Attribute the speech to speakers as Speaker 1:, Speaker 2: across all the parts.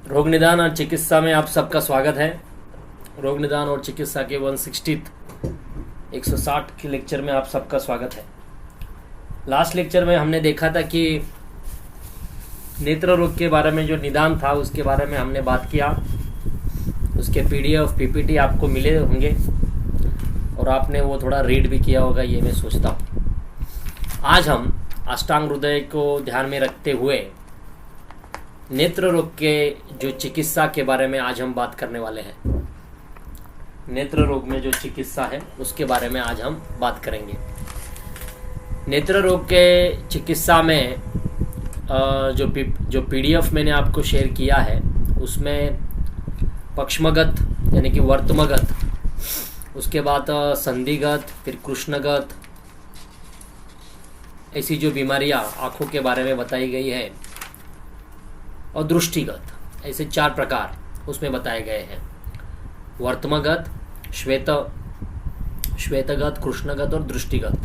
Speaker 1: रोग निदान और चिकित्सा में आप सबका स्वागत है। रोग निदान और चिकित्सा के 160 के लेक्चर में आप सबका स्वागत है। लास्ट लेक्चर में हमने देखा था कि नेत्र रोग के बारे में जो निदान था उसके बारे में हमने बात किया। उसके पीडीएफ पीपीटी आपको मिले होंगे और आपने वो थोड़ा रीड भी किया होगा, ये मैं सोचता हूँ। आज हम अष्टांग हृदय को ध्यान में रखते हुए नेत्र रोग के जो चिकित्सा के बारे में आज हम बात करने वाले हैं। नेत्र रोग में जो चिकित्सा है उसके बारे में आज हम बात करेंगे। नेत्र रोग के चिकित्सा में जो पीडीएफ मैंने आपको शेयर किया है उसमें पक्ष्मगत यानी कि वर्तमगत, उसके बाद संधिगत, फिर कृष्णगत, ऐसी जो बीमारियां आँखों के बारे में बताई गई है और दृष्टिगत, ऐसे 4 प्रकार उसमें बताए गए हैं। वर्तमगत, श्वेतगत, कृष्णगत और दृष्टिगत।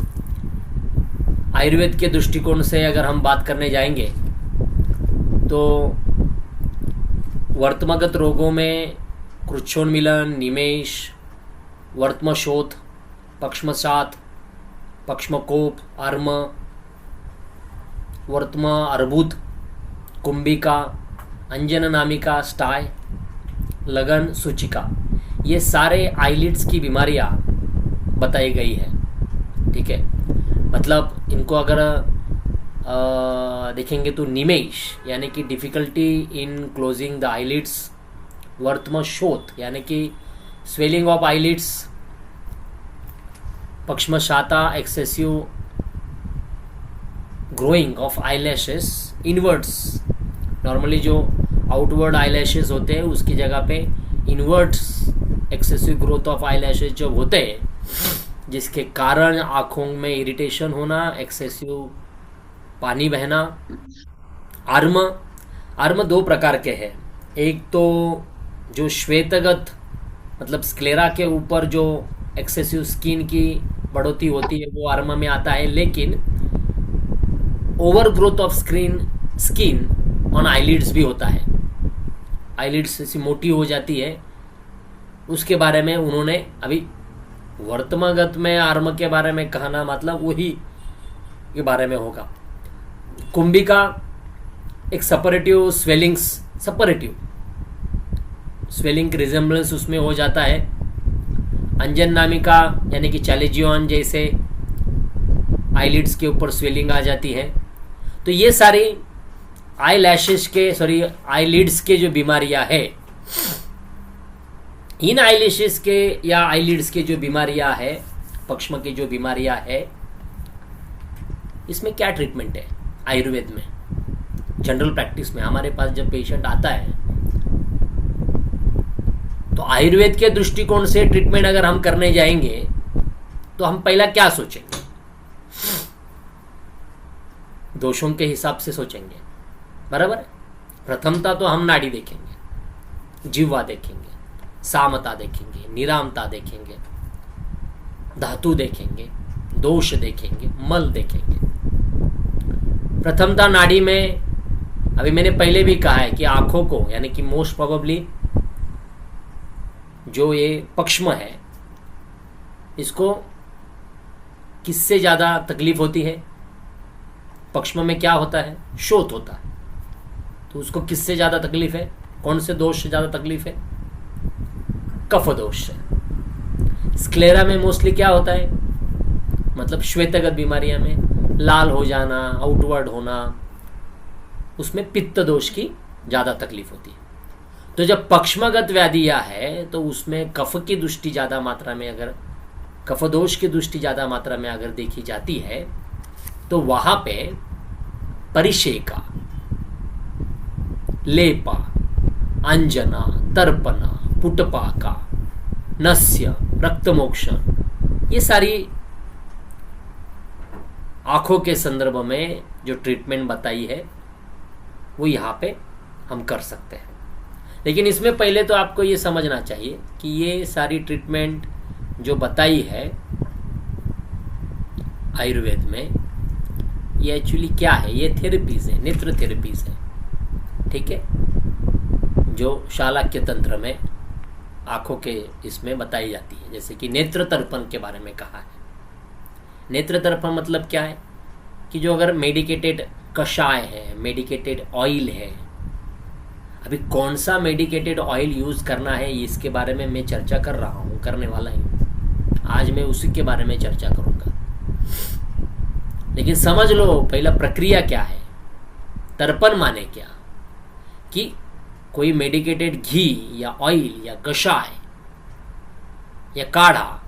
Speaker 1: आयुर्वेद के दृष्टिकोण से अगर हम बात करने जाएंगे तो वर्तमगत रोगों में कृच्छोन्मीलन, निमेष, वर्त्मशोथ, पक्ष्मसात, पक्ष्मकोप, अर्म, वर्त्म अर्बुद, कुंभिका, अंजन नामिका, स्टाय, लगन, सूचिका, ये सारे आईलिड्स की बीमारियां बताई गई है। ठीक है, मतलब इनको अगर देखेंगे तो निमेष यानी कि difficulty in closing the eyelids, वर्त्मशोथ यानी कि स्वेलिंग ऑफ आईलिड्स, पक्ष्मशाता excessive growing of eyelashes inwards. Normally जो आउटवर्ड आईलैशेस होते हैं उसकी जगह पे inwards excessive growth of eyelashes जब होते हैं, जिसके कारण आँखों में इरिटेशन होना, एक्सेसिव पानी बहना। आर्म 2 प्रकार के हैं। एक तो जो श्वेतगत मतलब स्क्लेरा के ऊपर जो एक्सेसिव स्किन की बढ़ोतरी होती है वो आर्म में आता है, लेकिन over growth of skin on eyelids भी होता है। आईलिड्स ऐसी मोटी हो जाती है, उसके बारे में उन्होंने अभी वर्तमागत में आर्म के बारे में कहना मतलब वही के बारे में होगा। कुंभिका एक सेपरेटिव स्वेलिंग रिजेम्बलेंस उसमें हो जाता है। अंजन नामिका यानी कि चैलेजियन जैसे आईलिड्स के ऊपर स्वेलिंग आ जाती है। तो ये सारी आईलिड्स के जो बीमारियां है, इन आईलैशेस के या आईलिड्स के जो बीमारियां है, पक्ष्म की जो बीमारियां है, इसमें क्या ट्रीटमेंट है आयुर्वेद में? जनरल प्रैक्टिस में हमारे पास जब पेशेंट आता है तो आयुर्वेद के दृष्टिकोण से ट्रीटमेंट अगर हम करने जाएंगे तो हम पहला क्या सोचेंगे? दोषों के हिसाब से सोचेंगे, बराबर है। प्रथमता तो हम नाड़ी देखेंगे, जिह्वा देखेंगे, सामता देखेंगे, निरामता देखेंगे, धातु देखेंगे, दोष देखेंगे, मल देखेंगे। प्रथमता नाड़ी में अभी मैंने पहले भी कहा है कि आंखों को यानी कि मोस्ट प्रोबेबली जो ये पक्ष्म है इसको किससे ज़्यादा तकलीफ होती है? पक्ष्म में क्या होता है? शोथ होता है। तो उसको किससे ज़्यादा तकलीफ है? कौन से दोष से ज़्यादा तकलीफ है? कफ दोष से। स्क्लेरा में मोस्टली क्या होता है? मतलब श्वेतगत बीमारियां में लाल हो जाना, आउटवर्ड होना, उसमें पित्त दोष की ज़्यादा तकलीफ होती है। तो जब पक्ष्मगत व्याधियां है तो उसमें कफ की दृष्टि ज़्यादा मात्रा में, अगर कफ दोष की दृष्टि ज़्यादा मात्रा में अगर देखी जाती है तो वहां पे परिशेका, लेपा, अंजना, तर्पणा, पुटपाका, नस्य, रक्तमोक्षण, ये सारी आंखों के संदर्भ में जो ट्रीटमेंट बताई है वो यहाँ पे हम कर सकते हैं। लेकिन इसमें पहले तो आपको ये समझना चाहिए कि ये सारी ट्रीटमेंट जो बताई है आयुर्वेद में, ये एक्चुअली क्या है? ये थेरेपीज है, नेत्र थेरेपीज है। ठीक है, जो शालाक्य तंत्र में आंखों के इसमें बताई जाती है, जैसे कि नेत्र तर्पण के बारे में कहा है। नेत्र तर्पण मतलब क्या है कि जो अगर मेडिकेटेड कषाय है, मेडिकेटेड ऑयल है, अभी कौन सा मेडिकेटेड ऑयल यूज करना है इसके बारे में मैं चर्चा कर रहा हूँ, करने वाला हूँ आज। मैं उसी के बारे में चर्चा करूंगा, लेकिन समझ लो पहला प्रक्रिया क्या है। तर्पण माने क्या कि कोई मेडिकेटेड घी या ऑयल या कषाय या काढ़ा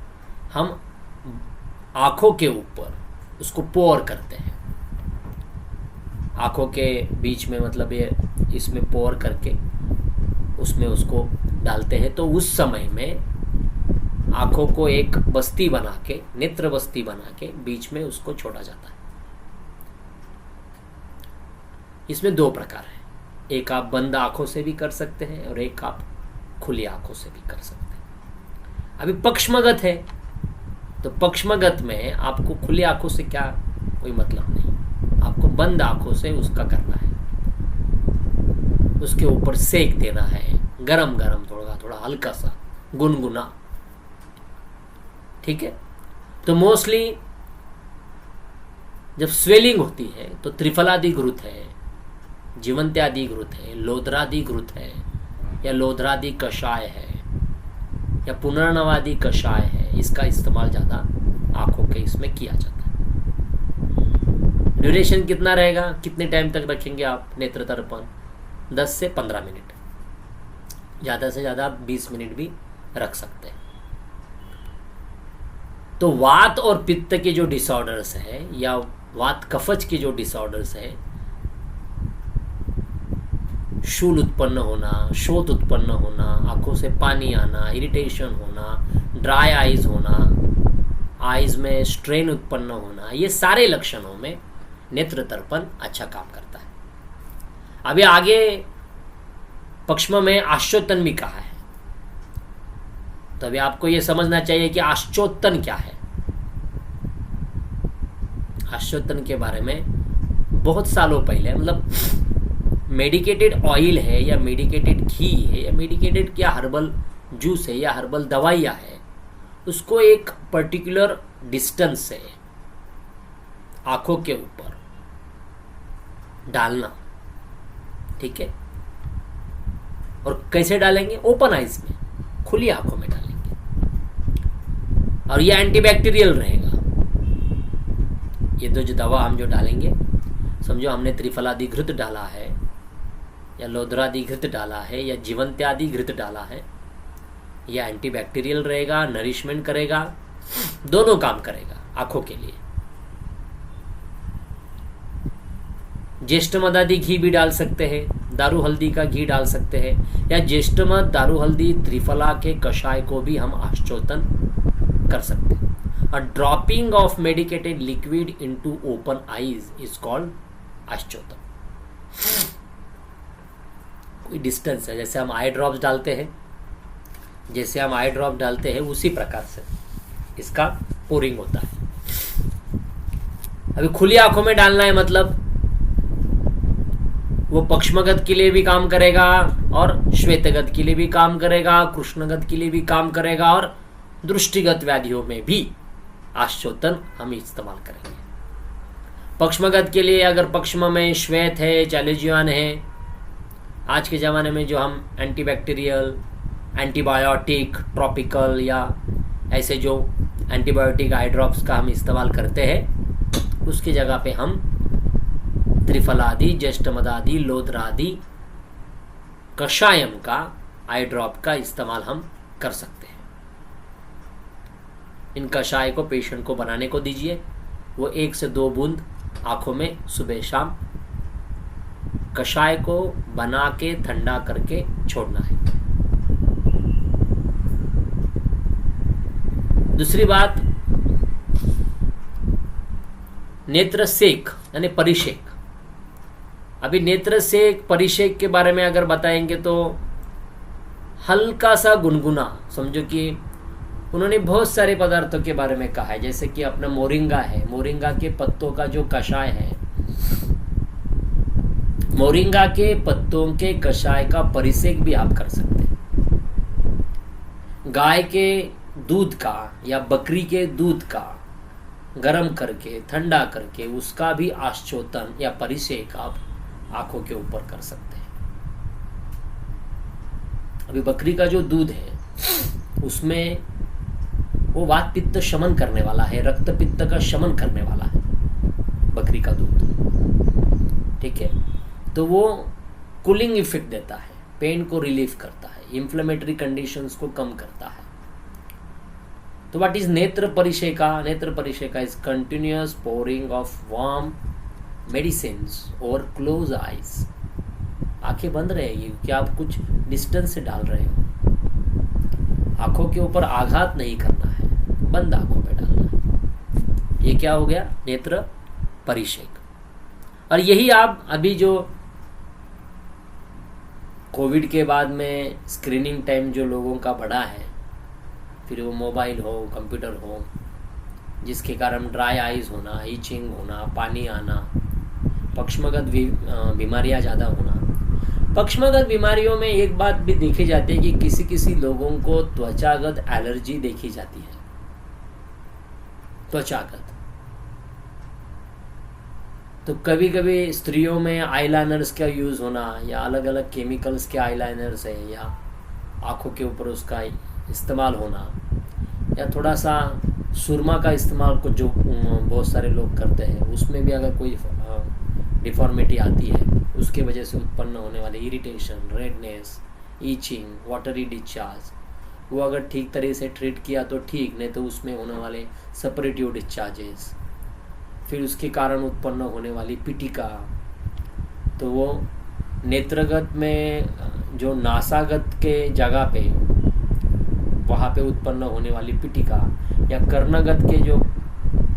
Speaker 1: हम आंखों के ऊपर उसको पोर करते हैं, आंखों के बीच में, मतलब ये इसमें पोर करके उसमें उसको डालते हैं। तो उस समय में आंखों को एक बस्ती बना के, नेत्र बस्ती बना के बीच में उसको छोड़ा जाता है। इसमें दो प्रकार है, एक आप बंद आंखों से भी कर सकते हैं और एक आप खुली आंखों से भी कर सकते हैं। अभी पक्षमगत है तो पक्षमगत में आपको खुली आंखों से क्या कोई मतलब नहीं, आपको बंद आंखों से उसका करना है। उसके ऊपर सेक देना है, गरम गरम, थोड़ा थोड़ा हल्का सा गुनगुना, ठीक है। तो मोस्टली जब स्वेलिंग होती है तो त्रिफलादि घृत है, जीवंत्यादि घृत है, लोद्रादि घृत है, या लोद्रादि कषाय है, या पुनर्नवादि कषाय है, इसका इस्तेमाल ज्यादा आंखों के इसमें किया जाता है। ड्यूरेशन कितना रहेगा, कितने टाइम तक रखेंगे आप नेत्र तर्पण? 10 से 15 मिनट, ज्यादा से ज्यादा 20 मिनट भी रख सकते हैं। तो वात और पित्त के जो डिसऑर्डर्स है या वात कफज के जो डिसऑर्डर्स है, शूल उत्पन्न होना, शोथ उत्पन्न होना, आंखों से पानी आना, इरिटेशन होना, ड्राई आईज होना, आईज में स्ट्रेन उत्पन्न होना, ये सारे लक्षणों में नेत्र तर्पण अच्छा काम करता है। अभी आगे पक्ष्म में आश्चोत्तन भी कहा है, तो अभी आपको यह समझना चाहिए कि आश्चोत्तन क्या है। आश्चोत्तन के बारे में बहुत सालों पहले, मतलब मेडिकेटेड ऑयल है या मेडिकेटेड घी है या मेडिकेटेड क्या हर्बल जूस है या हर्बल दवाइयाँ है, उसको एक पर्टिकुलर डिस्टेंस से आंखों के ऊपर डालना, ठीक है। और कैसे डालेंगे? ओपन आइज में, खुली आंखों में डालेंगे, और ये एंटीबैक्टीरियल रहेगा। ये तो जो दवा हम जो डालेंगे, समझो हमने त्रिफलादि घृत डाला है या लोद्रादि घृत डाला है या जीवंत्यादि घृत डाला है, यह एंटीबैक्टीरियल रहेगा, नरिशमेंट करेगा, दोनों काम करेगा आंखों के लिए। ज्येष्ठमदादि घी भी डाल सकते हैं, दारू हल्दी का घी डाल सकते हैं, या ज्येष्ठमद दारू हल्दी त्रिफला के कषाय को भी हम आश्चोतन कर सकते हैं। A dropping of medicated liquid into open eyes is called आश्चोतन। कोई डिस्टेंस है, जैसे हम आई ड्रॉप्स डालते हैं, उसी प्रकार से इसका पोरिंग होता है। अभी खुली आंखों में डालना है, मतलब वो पक्ष्मगत के लिए भी काम करेगा और श्वेतगत के लिए भी काम करेगा, कृष्णगत के लिए भी काम करेगा, और दृष्टिगत व्याधियों में भी आश्चोतन हम इस्तेमाल करेंगे। पक्ष्मगत के लिए अगर पक्ष्म में श्वेत है, चैलेजियन है, आज के ज़माने में जो हम एंटीबैक्टीरियल, एंटीबायोटिक, ट्रॉपिकल या ऐसे जो एंटीबायोटिक आई ड्रॉप्स का हम इस्तेमाल करते हैं, उसकी जगह पे हम त्रिफलादि, ज्येष्ठमदादि, लोद्रादि कषायम का आई ड्रॉप का इस्तेमाल हम कर सकते हैं। इन कषाय को पेशेंट को बनाने को दीजिए, वो 1 से 2 बूंद आंखों में सुबह शाम कषाय को बना के ठंडा करके छोड़ना है। दूसरी बात, नेत्र सेक यानी परिषेक। अभी नेत्र सेक, परिषेक के बारे में अगर बताएंगे तो हल्का सा गुनगुना, समझो कि उन्होंने बहुत सारे पदार्थों के बारे में कहा है, जैसे कि अपना मोरिंगा है, मोरिंगा के पत्तों का जो कषाय है मोरिंगा के पत्तों के कषाय का परिसेक भी आप कर सकते हैं। गाय के दूध का या बकरी के दूध का गर्म करके ठंडा करके उसका भी आश्चोतन या परिसेक आप आंखों के ऊपर कर सकते हैं। अभी बकरी का जो दूध है उसमें वो वात पित्त शमन करने वाला है, रक्त पित्त का शमन करने वाला है बकरी का दूध, ठीक है। तो वो कूलिंग इफेक्ट देता है, पेन को रिलीफ करता है, इंफ्लेमेटरी कंडीशंस को कम करता है। तो व्हाट इज नेत्र परिषेका? नेत्र परिषेका is continuous pouring of warm medicines और क्लोज आइज। आंखें बंद रहेगी क्योंकि आप कुछ डिस्टेंस से डाल रहे हो। आंखों के ऊपर आघात नहीं करना है, बंद आंखों पे डालना है। ये क्या हो गया? नेत्र परिषेक। और यही आप अभी जो कोविड के बाद में स्क्रीनिंग टाइम जो लोगों का बढ़ा है, फिर वो मोबाइल हो, कंप्यूटर हो, जिसके कारण ड्राई आइज होना, ईचिंग होना, पानी आना, पक्षमगत बीमारियां ज़्यादा होना। पक्षमगत बीमारियों में एक बात भी देखी जाती है कि किसी किसी लोगों को त्वचागत एलर्जी देखी जाती है। त्वचागत तो कभी कभी स्त्रियों में आईलाइनर्स का यूज़ होना या अलग अलग केमिकल्स के आईलाइनर्स है या आँखों के ऊपर उसका इस्तेमाल होना या थोड़ा सा सुरमा का इस्तेमाल को जो बहुत सारे लोग करते हैं, उसमें भी अगर कोई डिफॉर्मिटी आती है उसके वजह से उत्पन्न होने वाले irritation, redness, itching, watery discharge, वो अगर ठीक तरह से ट्रीट किया तो ठीक, नहीं तो उसमें होने वाले सेपरेटिव डिस्चार्जेस, फिर उसके कारण उत्पन्न होने वाली पिटिका। तो वो नेत्रगत में जो नासागत के जगह पे वहाँ पे उत्पन्न होने वाली पिटिका या कर्णगत के जो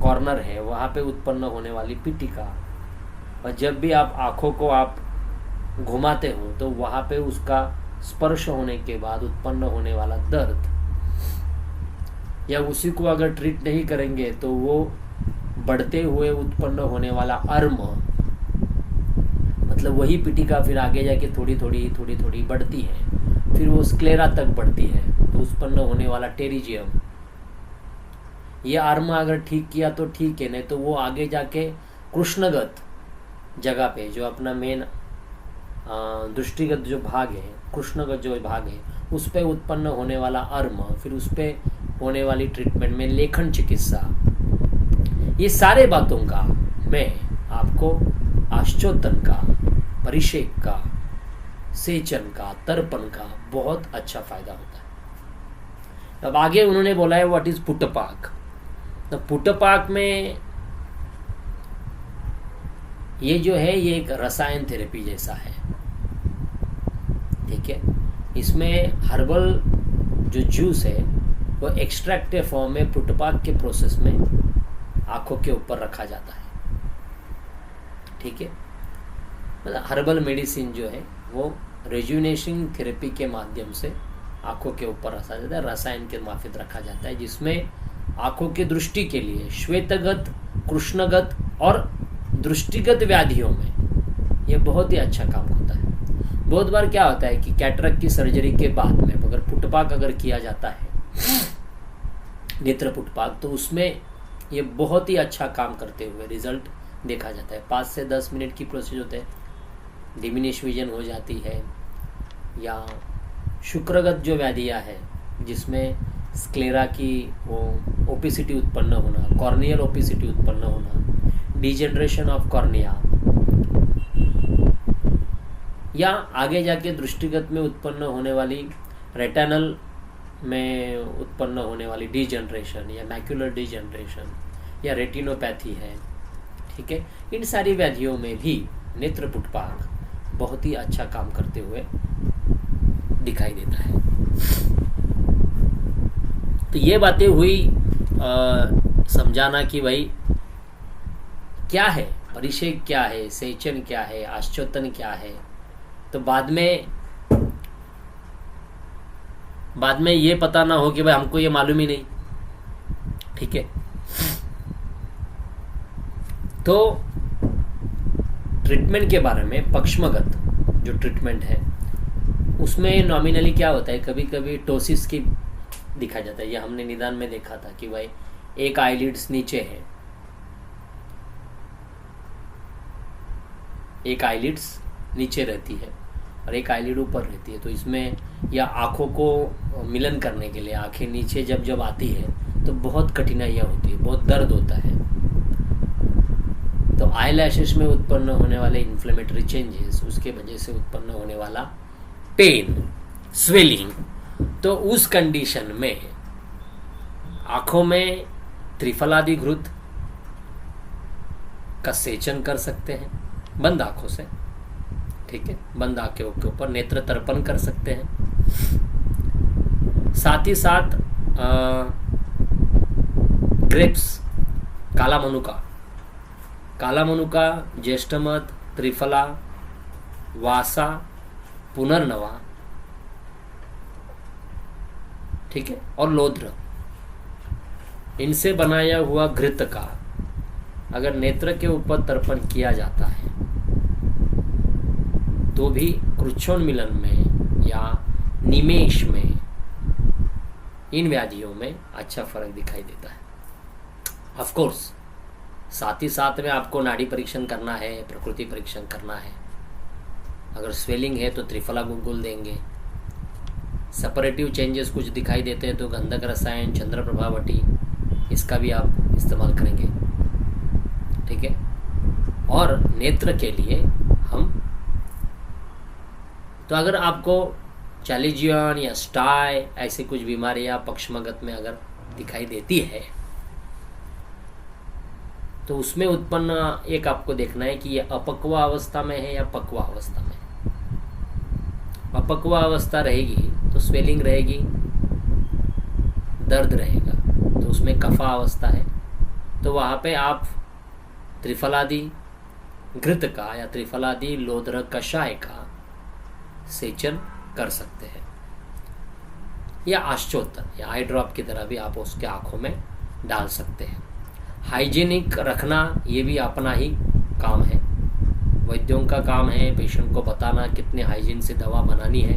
Speaker 1: कॉर्नर है वहाँ पे उत्पन्न होने वाली पिटिका, और जब भी आप आँखों को आप घुमाते हो तो वहाँ पे उसका स्पर्श होने के बाद उत्पन्न होने वाला दर्द, या उसी को अगर ट्रीट नहीं करेंगे तो वो बढ़ते हुए उत्पन्न होने वाला अर्म, मतलब वही पिटिका फिर आगे जाके थोड़ी थोड़ी बढ़ती है, फिर वो स्क्लेरा तक बढ़ती है, तो उत्पन्न होने वाला टेरिजियम, ये आर्म अगर ठीक किया तो ठीक है, नहीं तो वो आगे जाके कृष्णगत जगह पे जो अपना मेन दृष्टिगत जो भाग है, कृष्णगत जो भाग है, उस पे उत्पन्न होने वाला अर्म, फिर उस पे होने वाली ट्रीटमेंट में लेखन चिकित्सा, ये सारे बातों का मैं आपको आश्चोतन का, परिषेक का, सेचन का, तर्पण का बहुत अच्छा फायदा होता है। अब आगे उन्होंने बोला है व्हाट इज पुटपाक। तो पुटपाक में ये जो है ये एक रसायन थेरेपी जैसा है, ठीक है। इसमें हर्बल जो जूस है वो एक्सट्रैक्टिव फॉर्म में पुटपाक के प्रोसेस में आंखों के ऊपर रखा जाता है, ठीक है। मतलब हर्बल मेडिसिन जो है वो रेजुनेशन थेरेपी के माध्यम से आंखों के ऊपर रखा जाता है, रसायन के माफिक रखा जाता है, जिसमें आंखों की दृष्टि के लिए श्वेतगत, कृष्णगत और दृष्टिगत व्याधियों में ये बहुत ही अच्छा काम होता है। बहुत बार क्या होता है कि कैटरैक्ट की सर्जरी के बाद में अगर पुटपाक अगर किया जाता है, नेत्र पुटपाक, तो उसमें ये बहुत ही अच्छा काम करते हुए रिजल्ट देखा जाता है। 5 से 10 मिनट की प्रोसेस होते हैं, डिमिनिश विजन हो जाती है, या शुक्रगत जो व्याधियाँ है जिसमें स्क्लेरा की वो ओपेसिटी उत्पन्न होना, कॉर्नियल ओपेसिटी उत्पन्न होना, डिजेनरेशन ऑफ कॉर्निया, या आगे जाके दृष्टिगत में उत्पन्न होने वाली रेटिनल में उत्पन्न होने वाली डिजेनरेशन या मैक्यूलर डिजेनरेशन या रेटिनोपैथी है, ठीक है। इन सारी व्याधियों में भी नेत्र पुटपाक बहुत ही अच्छा काम करते हुए दिखाई देता है। तो ये बातें हुई समझाना कि भाई क्या है परिषेक, क्या है सेचन, क्या है आश्चोतन, क्या है। तो बाद में ये पता ना हो कि भाई हमको ये मालूम ही नहीं, ठीक है। तो ट्रीटमेंट के बारे में, पक्षमगत जो ट्रीटमेंट है उसमें नॉमिनली क्या होता है, कभी कभी टोसिस की दिखा जाता है। ये हमने निदान में देखा था कि भाई एक आईलिड्स नीचे है, एक आईलिड्स नीचे रहती है और एक आईलिड ऊपर रहती है। तो इसमें या आँखों को मिलन करने के लिए आंखें नीचे जब जब आती है तो बहुत कठिनाइयाँ होती है, बहुत दर्द होता है। तो आई लैशेस में उत्पन्न होने वाले इन्फ्लेमेटरी चेंजेस, उसके वजह से उत्पन्न होने वाला पेन, स्वेलिंग, तो उस कंडीशन में आंखों में त्रिफलादि घृत का सेचन कर सकते हैं बंद आंखों से, ठीक है, बंद आंखों के ऊपर नेत्र तर्पण कर सकते हैं। साथ ही साथ ग्रेप्स, काला मनुका, ज्येष्ठमध, त्रिफला, वासा, पुनर्नवा, ठीक है, और लोध्र, इनसे बनाया हुआ घृत का अगर नेत्र के ऊपर तर्पण किया जाता है तो भी कृच्छोन्मीलन में या निमेश में, इन व्याधियों में अच्छा फर्क दिखाई देता है। ऑफ कोर्स साथ ही साथ में आपको नाड़ी परीक्षण करना है, प्रकृति परीक्षण करना है। अगर स्वेलिंग है तो त्रिफला गुलगुल देंगे। सेपरेटिव चेंजेस कुछ दिखाई देते हैं तो गंधक रसायन, चंद्र प्रभावटी, इसका भी आप इस्तेमाल करेंगे, ठीक है। और नेत्र के लिए हम, तो अगर आपको चैलिजियन या स्टाई ऐसी कुछ बीमारियां पक्षमगत में अगर दिखाई देती है तो उसमें उत्पन्न एक आपको देखना है कि ये अपक्वा अवस्था में है या पक्वा अवस्था में। अपक्वा अवस्था रहेगी तो स्वेलिंग रहेगी, दर्द रहेगा, तो उसमें कफा अवस्था है, तो वहाँ पे आप त्रिफलादि घृत का या त्रिफलादि लोध्र कषाय का सेचन कर सकते हैं, या आश्चोत्तर या आई ड्रॉप की तरह भी आप उसके आंखों में डाल सकते हैं। हाइजीनिक रखना ये भी अपना ही काम है, वैद्यों का काम है पेशेंट को बताना कितने हाइजीन से दवा बनानी है,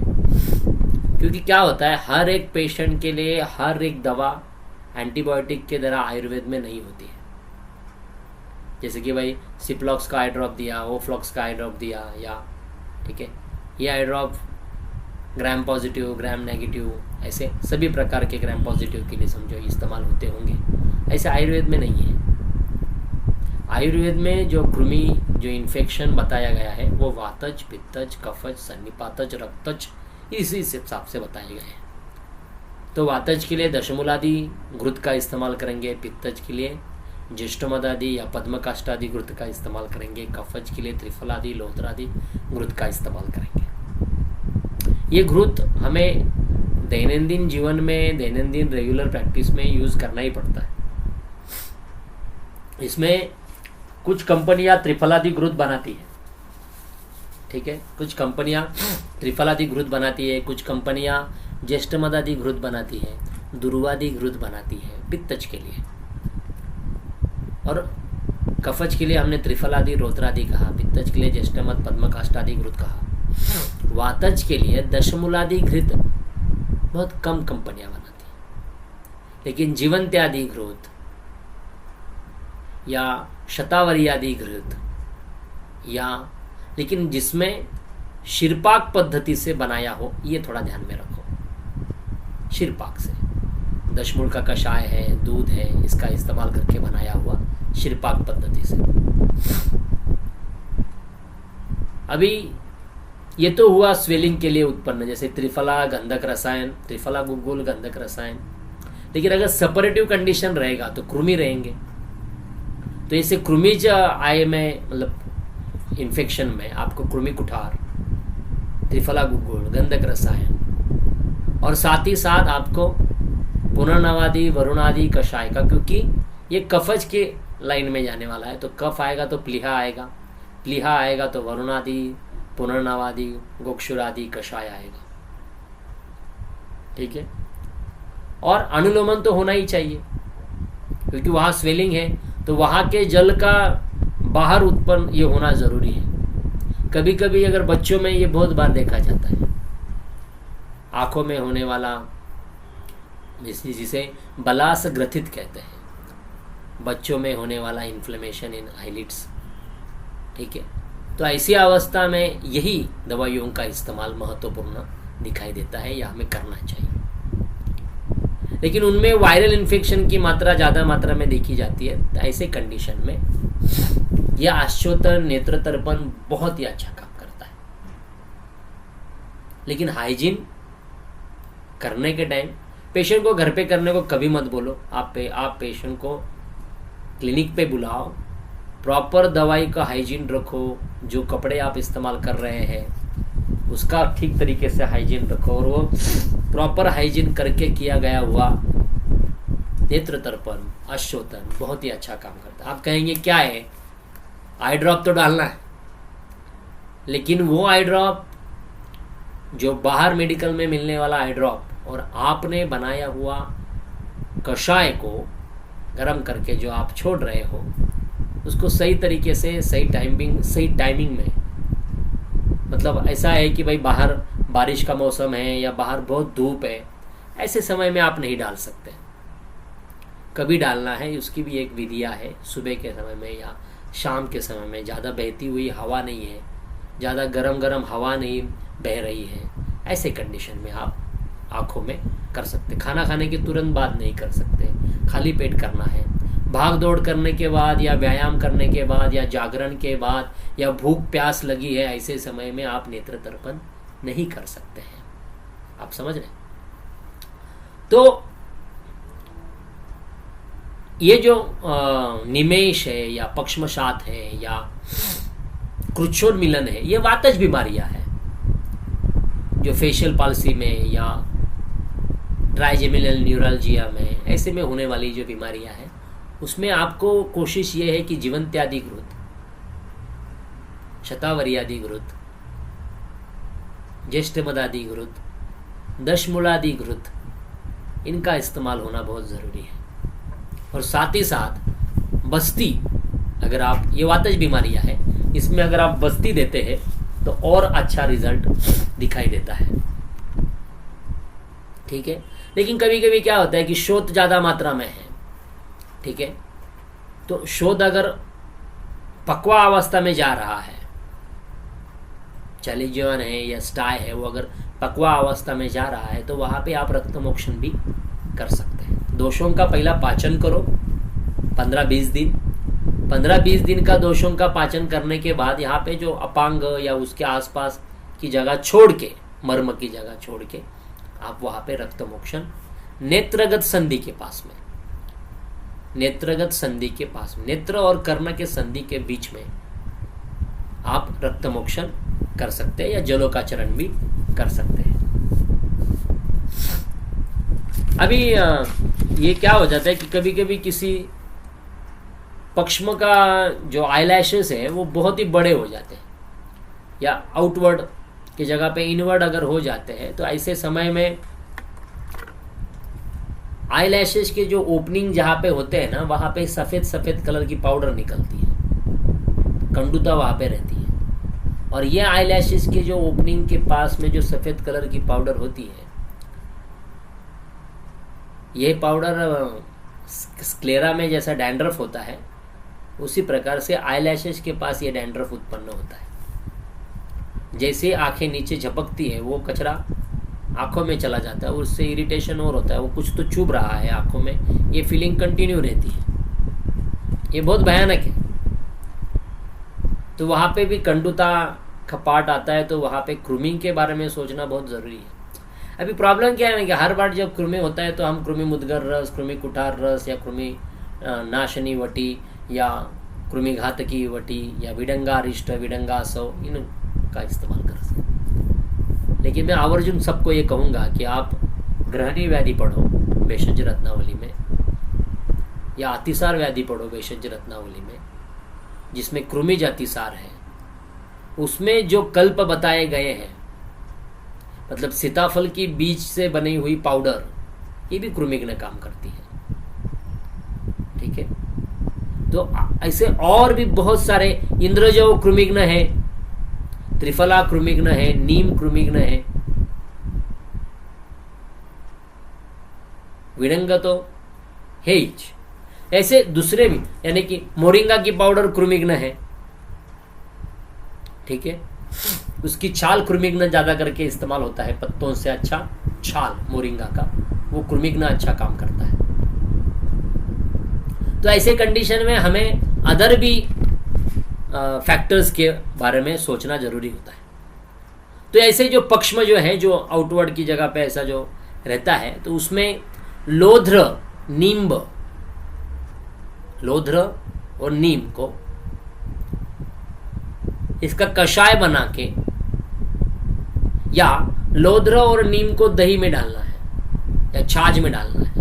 Speaker 1: क्योंकि क्या होता है हर एक पेशेंट के लिए हर एक दवा एंटीबायोटिक के तरह आयुर्वेद में नहीं होती है। जैसे कि भाई सिप्लॉक्स का आई ड्रॉप दिया, ओफ्लॉक्स का आई ड्रॉप दिया, या ठीक है, ये eye drop gram positive, gram negative, ऐसे सभी प्रकार के ग्राम पॉजिटिव के लिए समझो इस्तेमाल होते होंगे, ऐसे आयुर्वेद में नहीं है। आयुर्वेद में जो कृमि, जो इन्फेक्शन बताया गया है वो वातज, पित्तज, कफज, सन्निपातज, रक्तज, इसी हिसाब से बताए गए हैं। तो वातज के लिए दशमूलादि घृत का इस्तेमाल करेंगे, पित्तज के लिए ज्येष्ठमदादि या पद्मकाष्ठादि घृत का इस्तेमाल करेंगे, कफज के लिए त्रिफलादि लोध्रादि घृत का इस्तेमाल करेंगे। ये घृत हमें दैनंदिन जीवन में, दैनंदिन रेगुलर प्रैक्टिस में यूज करना ही पड़ता है। इसमें कुछ कंपनियां त्रिफलादि घृत बनाती है, ठीक है, कुछ कंपनियां त्रिफलादि घृत बनाती है, कुछ कंपनियां ज्येष्ठमदादि घृत बनाती है, दुर्वादि घृत बनाती है पित्तज के लिए, और कफज के लिए हमने त्रिफलादि रोत्रादि कहा, पित्तज के लिए ज्येष्ठमद पद्मकाष्ठादि घृत कहा, वातज के लिए दशमूलादि घृत बहुत कम कंपनियां बनाती हैं, लेकिन जीवंत्यादि घृत या शतावरी घृत, या लेकिन जिसमें शिरपाक पद्धति से बनाया हो, ये थोड़ा ध्यान में रखो। शिरपाक से दशमूल का कषाय है, दूध है, इसका इस्तेमाल करके बनाया हुआ शिरपाक पद्धति से। अभी ये तो हुआ स्वेलिंग के लिए उत्पन्न, जैसे त्रिफला गंधक रसायन, त्रिफला गुलगुल गंधक रसायन। लेकिन अगर सेपरेटिव कंडीशन रहेगा तो कृमि रहेंगे, तो ऐसे कृमिज आय में, मतलब इन्फेक्शन में आपको कृमि कुठार, त्रिफला गुलगुल गंधक रसायन, और साथ ही साथ आपको पुनर्नवादि वरुणादि कषाय का, क्योंकि ये कफज के लाइन में जाने वाला है। तो कफ आएगा तो प्लीहा आएगा, प्लीहा आएगा तो वरुणादि, पुनर्नवादि, गोक्षुरादि कषाय आएगा, ठीक है। और अनुलोमन तो होना ही चाहिए, क्योंकि वहां स्वेलिंग है तो वहां के जल का बाहर उत्पन्न ये होना जरूरी है। कभी कभी अगर बच्चों में ये बहुत बार देखा जाता है, आंखों में होने वाला जिसे बलास ग्रथित कहते हैं, बच्चों में होने वाला इन्फ्लेमेशन इन आईलिड्स। ठीक है, तो ऐसी अवस्था में यही दवाइयों का इस्तेमाल महत्वपूर्ण दिखाई देता है या हमें करना चाहिए। लेकिन उनमें वायरल इन्फेक्शन की मात्रा ज़्यादा मात्रा में देखी जाती है, तो ऐसे कंडीशन में यह आश्चोत्तर नेत्र तर्पण बहुत ही अच्छा काम करता है। लेकिन हाइजीन करने के टाइम पेशेंट को घर पे करने को कभी मत बोलो। आप पेशेंट को क्लिनिक पे बुलाओ, प्रॉपर दवाई का हाइजीन रखो, जो कपड़े आप इस्तेमाल कर रहे हैं उसका ठीक तरीके से हाइजीन रखो, और वो प्रॉपर हाइजीन करके किया गया हुआ नेत्र तर्पण आश्चोत्तर बहुत ही अच्छा काम करता है। आप कहेंगे क्या है, आई ड्रॉप तो डालना है, लेकिन वो आई ड्रॉप जो बाहर मेडिकल में मिलने वाला आई ड्रॉप और आपने बनाया हुआ कषाय को गर्म करके जो आप छोड़ रहे हो, उसको सही तरीके से सही टाइमिंग में, मतलब ऐसा है कि भाई बाहर बारिश का मौसम है या बाहर बहुत धूप है, ऐसे समय में आप नहीं डाल सकते। कभी डालना है उसकी भी एक विधियाँ है, सुबह के समय में या शाम के समय में, ज़्यादा बहती हुई हवा नहीं है, ज़्यादा गरम हवा नहीं बह रही है, ऐसे कंडीशन में आप आँखों में कर सकते। खाना खाने के तुरंत बाद नहीं कर सकते, खाली पेट करना है। भाग दौड़ करने के बाद या व्यायाम करने के बाद या जागरण के बाद या भूख प्यास लगी है, ऐसे समय में आप नेत्र तर्पण नहीं कर सकते हैं। आप समझ रहे? तो ये जो निमेष है या पक्षमशात है या कृच्छोन्मीलन है, ये वातज बीमारियां हैं जो फेशियल पाल्सी में या ट्राइजेमिनल न्यूरल्जिया में, ऐसे में होने वाली जो बीमारियां हैं, उसमें आपको कोशिश ये है कि जीवंत्यादिघृत, शतावरियादिघृत, ज्येष्ठमदादिघृत, दशमूलादिघृत, इनका इस्तेमाल होना बहुत ज़रूरी है। और साथ ही साथ बस्ती, अगर आप, ये वातज बीमारियां हैं, इसमें अगर आप बस्ती देते हैं तो और अच्छा रिजल्ट दिखाई देता है। ठीक है, लेकिन कभी कभी क्या होता है कि शोथ ज़्यादा मात्रा में है, ठीक है, तो शोध अगर पक्वा अवस्था में जा रहा है, चैलिजन है या स्टाई है, वो अगर पक्वा अवस्था में जा रहा है, तो वहाँ पे आप रक्तमोक्षण भी कर सकते हैं। दोषों का पहला पाचन करो 15-20 दिन। 15-20 दिन का दोषों का पाचन करने के बाद यहाँ पे जो अपांग या उसके आसपास की जगह छोड़ के, मर्म की जगह छोड़ के, आप वहाँ पे रक्तमोक्षण नेत्रगत संधि के पास में, नेत्रगत संधि के पास में, नेत्र और कर्ण के संधि के बीच में आप रक्तमोक्षण कर सकते हैं या जलोकाचरण भी कर सकते हैं। अभी ये क्या हो जाता है कि कभी कभी किसी पक्ष्म का जो आईलैशेस है वो बहुत ही बड़े हो जाते हैं या आउटवर्ड की जगह पे इनवर्ड अगर हो जाते हैं, तो ऐसे समय में आईलैशेस के जो ओपनिंग जहाँ पे होते हैं ना, वहाँ पे सफ़ेद सफ़ेद कलर की पाउडर निकलती है, कंडुता वहाँ पे रहती है। और ये आईलैशेस के जो ओपनिंग के पास में जो सफ़ेद कलर की पाउडर होती है, ये पाउडर स्क्लेरा में जैसा डैंड्रफ होता है, उसी प्रकार से आईलैशेस के पास ये डैंड्रफ उत्पन्न होता है। जैसे आंखें नीचे झपकती है, वो कचरा आंखों में चला जाता है, उससे इरिटेशन और होता है, वो कुछ तो चुभ रहा है आंखों में, ये फीलिंग कंटिन्यू रहती है। ये बहुत भयानक है। तो वहाँ पे भी कंडुता का पार्ट आता है, तो वहाँ पे कृमि के बारे में सोचना बहुत ज़रूरी है। अभी प्रॉब्लम क्या है ना कि हर बार जब कृमि होता है तो हम कृमि मुद्गर रस, कृमि कुठार रस या कृमि नाशनी वटी या कृमि घातकी वटी या विडंगारिष्ट, विडंगासव, इनका इस्तेमाल कर सकते हैं। लेकिन मैं आवर्जुन सबको ये कहूँगा कि आप ग्रहणी व्याधि पढ़ो भेषज रत्नावली में, या अतिसार व्याधि पढ़ो भेषज रत्नावली में, जिसमें कृमिज अतिसार है। उसमें जो कल्प बताए गए हैं, मतलब सीताफल की बीज से बनी हुई पाउडर, ये भी कृमिघ्न काम करती है। ठीक है, तो ऐसे और भी बहुत सारे इंद्रजव कृमिघ्न है, त्रिफला कृमिघ्न है, नीम कृमिघ्न है, विडंग तो है ही। ऐसे दूसरे भी, यानी कि मोरिंगा की पाउडर कृमिघ्न है, ठीक है। उसकी छाल कृमिघ्न ज्यादा करके इस्तेमाल होता है, पत्तों से अच्छा छाल मोरिंगा का, वो कृमिघ्न अच्छा काम करता है। तो ऐसे कंडीशन में हमें अदर भी फैक्टर्स के बारे में सोचना जरूरी होता है। तो ऐसे जो पक्ष्म जो है, जो आउटवर्ड की जगह पे ऐसा जो रहता है, तो उसमें लोध्र, नींब, लोध्र और नीम को इसका कषाय बना के, या लोध्र और नीम को दही में डालना है या छाछ में डालना है।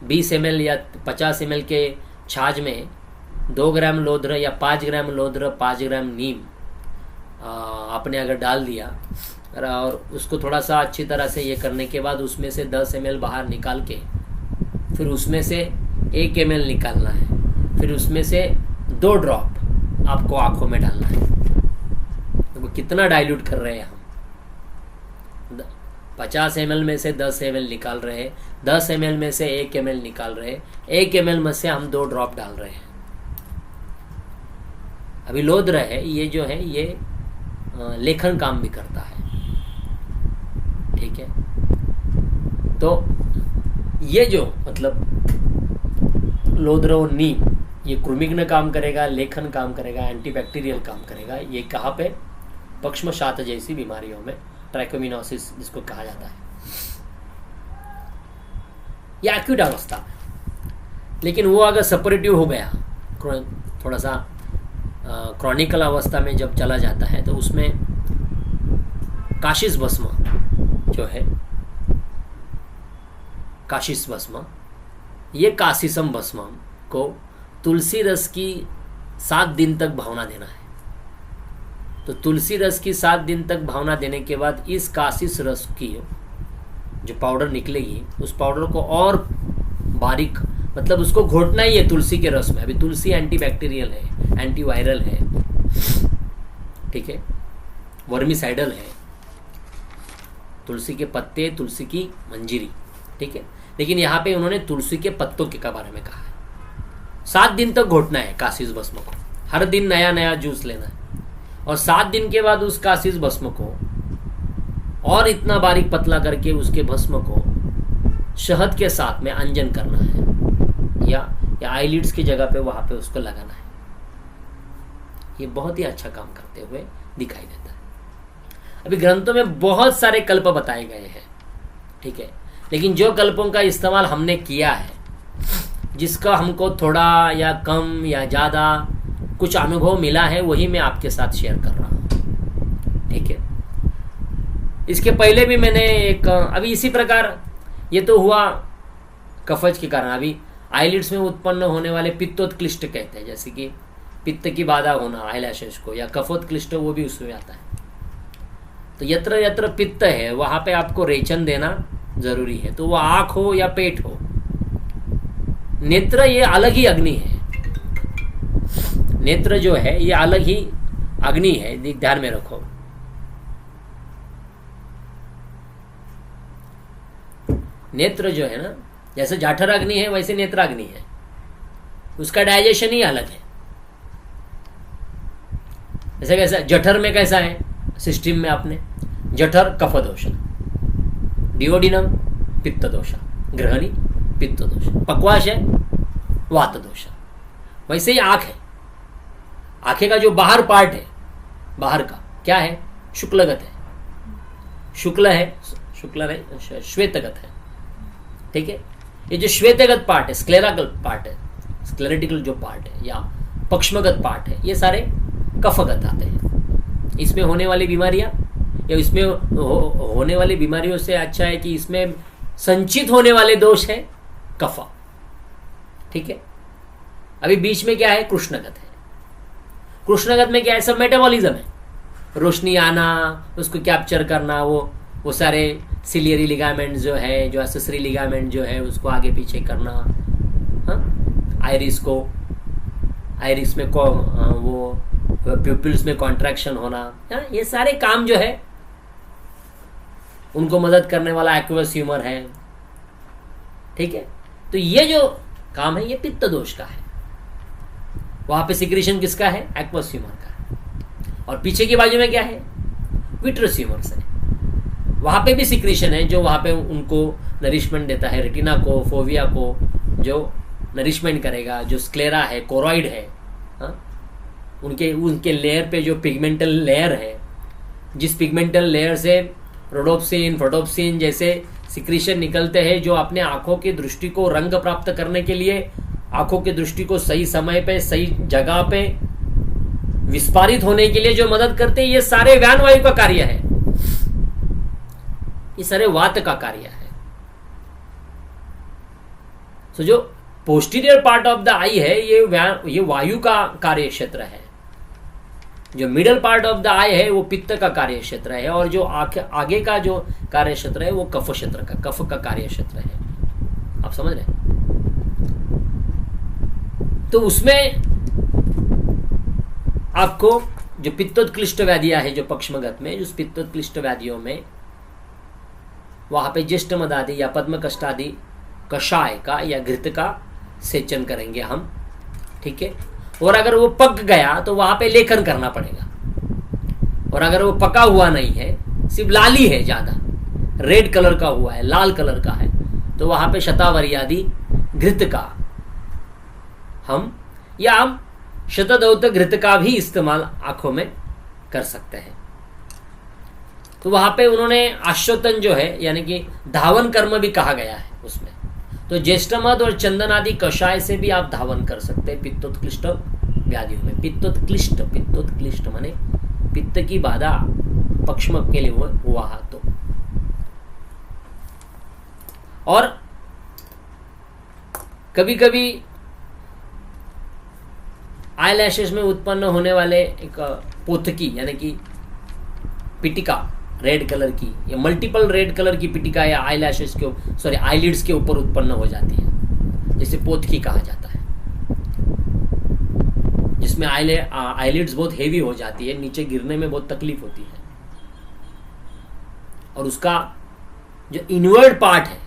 Speaker 1: 20 ml या 50 ml के छाछ में 2 ग्राम लोध्र या 5 ग्राम लोध्र, 5 ग्राम नीम आपने अगर डाल दिया और उसको थोड़ा सा अच्छी तरह से ये करने के बाद उसमें से 10 ml बाहर निकाल के फिर उसमें से 1 ml निकालना है, फिर उसमें से 2 ड्रॉप आपको आंखों में डालना है। तो कितना डाइल्यूट कर रहे हैं हम, 50 ml में से 10 ml निकाल रहे हैं, 10 ml में से 1 ml निकाल रहे हैं, 1 ml में से हम 2 ड्रॉप डाल रहे हैं। अभी लोध्र है, ये जो है ये लेखन काम भी करता है, ठीक है। तो ये जो मतलब लोध्र और नीम, ये कृमिघ्न काम करेगा, लेखन काम करेगा, एंटीबैक्टीरियल काम करेगा। ये कहाँ पे? पक्ष्मशात जैसी बीमारियों में, ट्रैकोमिनोसिस जिसको कहा जाता है, ये एक्यूट अवस्था में। लेकिन वो अगर सपरेटिव हो गया, थोड़ा सा क्रॉनिकल अवस्था में जब चला जाता है, तो उसमें काशिस भस्म जो है, काशिस भस्म, ये कासिसम भस्म को तुलसी रस की 7 दिन तक भावना देना है। तो तुलसी रस की 7 दिन तक भावना देने के बाद इस कासिस रस की जो पाउडर निकलेगी, उस पाउडर को और बारीक, मतलब उसको घोटना ही है तुलसी के रस में। अभी तुलसी एंटीबैक्टीरियल है, एंटीवायरल है, ठीक है, वर्मिसाइडल है, तुलसी के पत्ते, तुलसी की मंजीरी, ठीक है। लेकिन यहाँ पे उन्होंने तुलसी के पत्तों के बारे में कहा है। 7 दिन तक घोटना है कासिस भस्म को, हर दिन नया नया जूस लेना है, और 7 दिन के बाद उस कासिस भस्म को और इतना बारीक पतला करके उसके भस्म को शहद के साथ में अंजन करना है, या आईलिड्स की जगह पे वहां पे उसको लगाना है। ये बहुत ही अच्छा काम करते हुए दिखाई देता है। अभी ग्रंथों में बहुत सारे कल्प बताए गए हैं, ठीक है, लेकिन जो कल्पों का इस्तेमाल हमने किया है, जिसका हमको थोड़ा या कम या ज़्यादा कुछ अनुभव मिला है, वही मैं आपके साथ शेयर कर रहा हूँ, ठीक है। इसके पहले भी मैंने एक, अभी इसी प्रकार ये तो हुआ कफज के कारण। अभी आईलिड्स में उत्पन्न होने वाले पित्तोत्क्लिष्ट कहते हैं, जैसे कि पित्त की बाधा होना आईलैशेस को, या कफोत्क्लिष्ट, वो भी उसमें आता है। तो यत्र यत्र पित्त है वहां पे आपको रेचन देना जरूरी है, तो वो आंख हो या पेट हो। नेत्र ये अलग ही अग्नि है, नेत्र जो है ये अलग ही अग्नि है, ध्यान में रखो। नेत्र जो है ना, जैसे जाठर अग्नि है वैसे नेत्र अग्नि है, उसका डाइजेशन ही अलग है। जैसे कैसा जठर में कैसा है सिस्टम में, आपने जठर कफ दोष, डिओडिनम पित्त दोष, ग्रहणी पित्त दोष, पक्वाश है वात दोष। वैसे ही आंख है, आंखें का जो बाहर पार्ट है, बाहर का क्या है, शुक्लगत है, शुक्ल है, शुक्ल है, श्वेतगत है, ठीक है। ये जो श्वेतगत पार्ट है, स्क्लेरागत पार्ट है, स्क्लेरेटिकल जो पार्ट है या पक्ष्मगत पार्ट है, ये सारे कफगत आते हैं। इसमें होने वाली बीमारियां, या इसमें होने वाली बीमारियों से अच्छा है कि इसमें संचित होने वाले दोष है कफा, ठीक है। अभी बीच में क्या है, कृष्णगत है। कृष्णगत में क्या है, सब मेटाबॉलिज्म है, रोशनी आना, उसको कैप्चर करना, वो सारे सिलियरी लिगामेंट जो है, जो एसेसरी लिगामेंट जो है, उसको आगे पीछे करना, हाँ? आइरिस में वो प्यूपिल्स में कॉन्ट्रैक्शन होना, ये सारे काम जो है उनको मदद करने वाला एक्वस ह्यूमर है। ठीक है, तो ये जो काम है ये पित्त दोष का है। वहां पे सिक्रीशन किसका है? एक्वस ह्यूमर का है। और पीछे की बाजू में क्या है? विट्रस ह्यूमर से। वहां पे भी सिक्रीशन है जो वहां पे उनको नरिशमेंट देता है, रेटिना को, फोविया को जो नरिशमेंट करेगा, जो स्क्लेरा है, कोरॉइड है, उनके लेयर पे जो पिगमेंटल लेयर है, जिस पिगमेंटल लेयर से रोडोप्सिन, फोटोप्सिन जैसे सिक्रीशन निकलते हैं जो अपने आंखों की दृष्टि को रंग प्राप्त करने के लिए, आंखों की दृष्टि को सही समय पे सही जगह पे विस्फारित होने के लिए जो मदद करते हैं, ये सारे व्यान वायु का कार्य है, ये सारे वात का कार्य है। तो जो पोस्टीरियर पार्ट ऑफ द आई है ये वायु का कार्य क्षेत्र है, जो मिडल पार्ट ऑफ द आई है वो पित्त का कार्य क्षेत्र है, और जो आगे का जो कार्य क्षेत्र है वो कफ क्षेत्र का, कफ का कार्य क्षेत्र है। आप समझ रहे हैं? तो उसमें आपको जो पित्तोत्क्लिष्ट व्याधियां है, जो पक्षमगत में, उस पित्तोत्क्लिष्ट व्याधियों में वहां पे ज्येष्ठमद आदि या पद्मकष्ट आदि कषाय का या घृत का सेचन करेंगे हम। ठीक है, और अगर वो पक गया तो वहां पे लेखन करना पड़ेगा, और अगर वो पका हुआ नहीं है, सिर्फ लाली है, ज्यादा रेड कलर का हुआ है, लाल कलर का है, तो वहां पे शतावरी आदि घृत का हम शतदौत घृत का भी इस्तेमाल आंखों में कर सकते हैं। तो वहां पे उन्होंने आश्वतन जो है यानी कि धावन कर्म भी कहा गया है उसमें। तो ज्येष्ठमद और चंदन आदि कषाय से भी आप धावन कर सकते हैं पित्तोत्क्लिष्ट व्याधियों में। पित्तोत्क्लिष्ट माने पित्त की बाधा पक्षमग के लिए हुआ तो। और कभी कभी आई लैशेस में उत्पन्न होने वाले एक पोथकी यानी कि पिटिका रेड कलर की या मल्टीपल रेड कलर की पिटिका या आई लैशेस के आईलिड्स के ऊपर उत्पन्न हो जाती है, जिसे पोथकी कहा जाता है, जिसमें आईलिड्स बहुत हेवी हो जाती है, नीचे गिरने में बहुत तकलीफ होती है, और उसका जो इनवर्ड पार्ट है,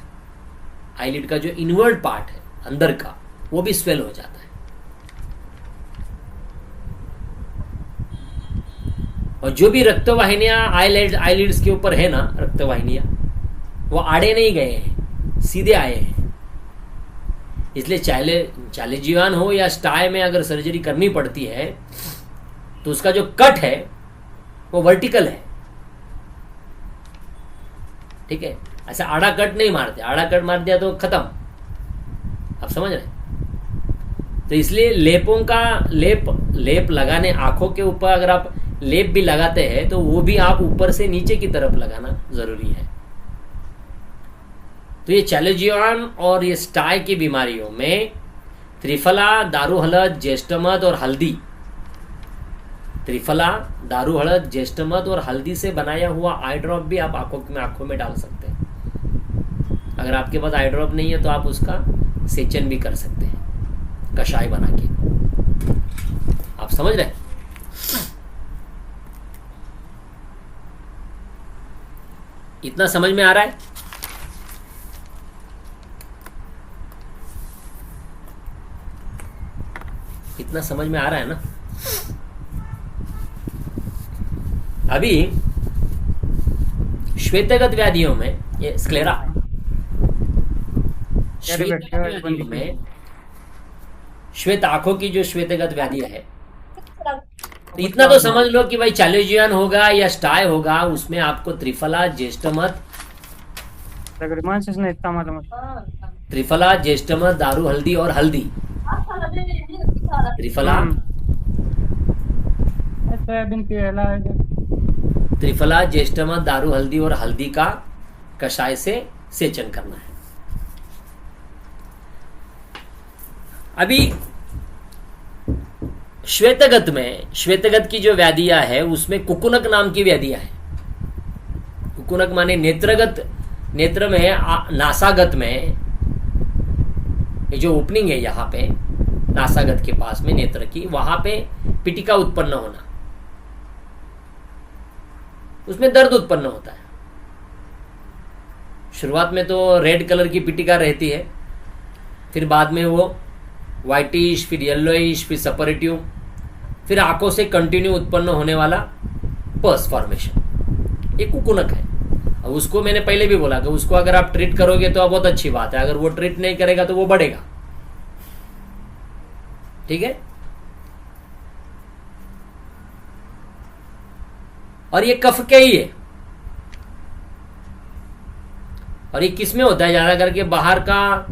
Speaker 1: आईलिड का जो इनवर्ड पार्ट है अंदर का, वो भी स्वेल हो जाता है। और जो भी रक्तवाहिनियां आईलिड्स के ऊपर है ना, रक्तवाहिनियां वो आड़े नहीं गए हैं, सीधे आए हैं। इसलिए चालीजीवान हो या स्टाई में अगर सर्जरी करनी पड़ती है तो उसका जो कट है वो वर्टिकल है। ठीक है, ऐसा आड़ा कट नहीं मारते, आड़ा कट मार दिया तो खत्म। आप समझ रहे? तो इसलिए लेपों का लेप लगाने, आंखों के ऊपर अगर आप लेप भी लगाते हैं तो वो भी आप ऊपर से नीचे की तरफ लगाना जरूरी है। तो ये चालीजीवान और ये स्टाई की बीमारियों में त्रिफला, दारू हलद, ज्येष्ठमद और हल्दी, त्रिफला, दारू हलद, ज्येष्ठमद और हल्दी से बनाया हुआ आई ड्रॉप भी आप आंखों में डाल सकते हैं। अगर आपके पास आई ड्रॉप नहीं है तो आप उसका सेचन भी कर सकते हैं कषाय बना के। आप समझ रहे हैं? इतना समझ में आ रहा है? इतना समझ में आ रहा है ना? अभी श्वेतगत व्याधियों में, ये स्क्लेरा, श्वेतगत व्याधियों में, श्वेत आंखों की जो श्वेतगत व्याधि है, तो इतना तो समझ लो कि भाई चालीजीवान होगा या स्टाई होगा, उसमें आपको त्रिफला, ज्येष्ठमद, त्रिफला, ज्येष्ठमद, दारू हल्दी और हल्दी, त्रिफला, ज्येष्ठमद, दारू हल्दी और हल्दी का कषाय से सेचन करना है। अभी श्वेतगत की जो व्याधियां है उसमें कुकुनक नाम की व्याधियां है। कुकुनक माने नेत्र में, नासागत में, ये जो ओपनिंग है यहाँ पे नासागत के पास में नेत्र की, वहां पे पिटिका उत्पन्न होना, उसमें दर्द उत्पन्न होता है। शुरुआत में तो रेड कलर की पिटिका रहती है, फिर बाद में वो व्हाइटिश, फिर येलोइश, फिर सपरेटिव, फिर आंखों से कंटिन्यू उत्पन्न होने वाला पस फॉर्मेशन, ये कुकुनक है। अब उसको मैंने पहले भी बोला कि उसको अगर आप ट्रीट करोगे तो बहुत अच्छी बात है, अगर वो ट्रीट नहीं करेगा तो वो बढ़ेगा। ठीक है। और ये कफ के ही है, और ये किस में होता है? ज्यादा करके बाहर का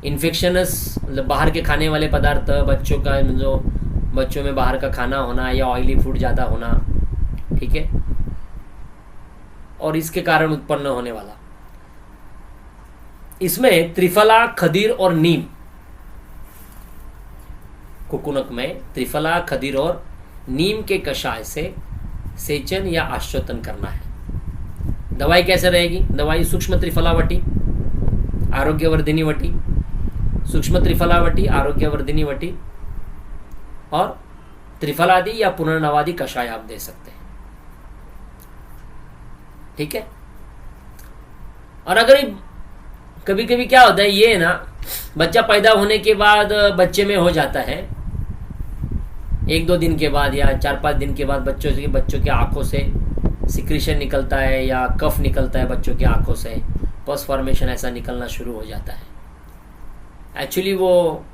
Speaker 1: इन्फेक्शनस, मतलब बाहर के खाने वाले पदार्थ, बच्चों का जो बच्चों में बाहर का खाना होना या ऑयली फूड ज़्यादा होना, ठीक है, और इसके कारण उत्पन्न होने वाला। इसमें त्रिफला, खदीर और नीम, कुकुनक में त्रिफला, खदीर और नीम के कषाय से सेचन या आश्चोतन करना है। दवाई कैसे रहेगी? दवाई सूक्ष्म त्रिफलावटी, आरोग्यवर्धिनी वटी, सूक्ष्म त्रिफलावटी, आरोग्यवर्धिनी वटी और त्रिफलादि या पुनर्नवादि कषाय आप दे सकते हैं। ठीक है। और अगर कभी कभी क्या होता है, ये ना बच्चा पैदा होने के बाद बच्चे में हो जाता है, 1-2 दिन के बाद या 4-5 दिन के बाद बच्चों की आंखों से सिक्रीशन निकलता है या कफ निकलता है, बच्चों की आंखों से पस फॉर्मेशन ऐसा निकलना शुरू हो जाता है। एक्चुअली वो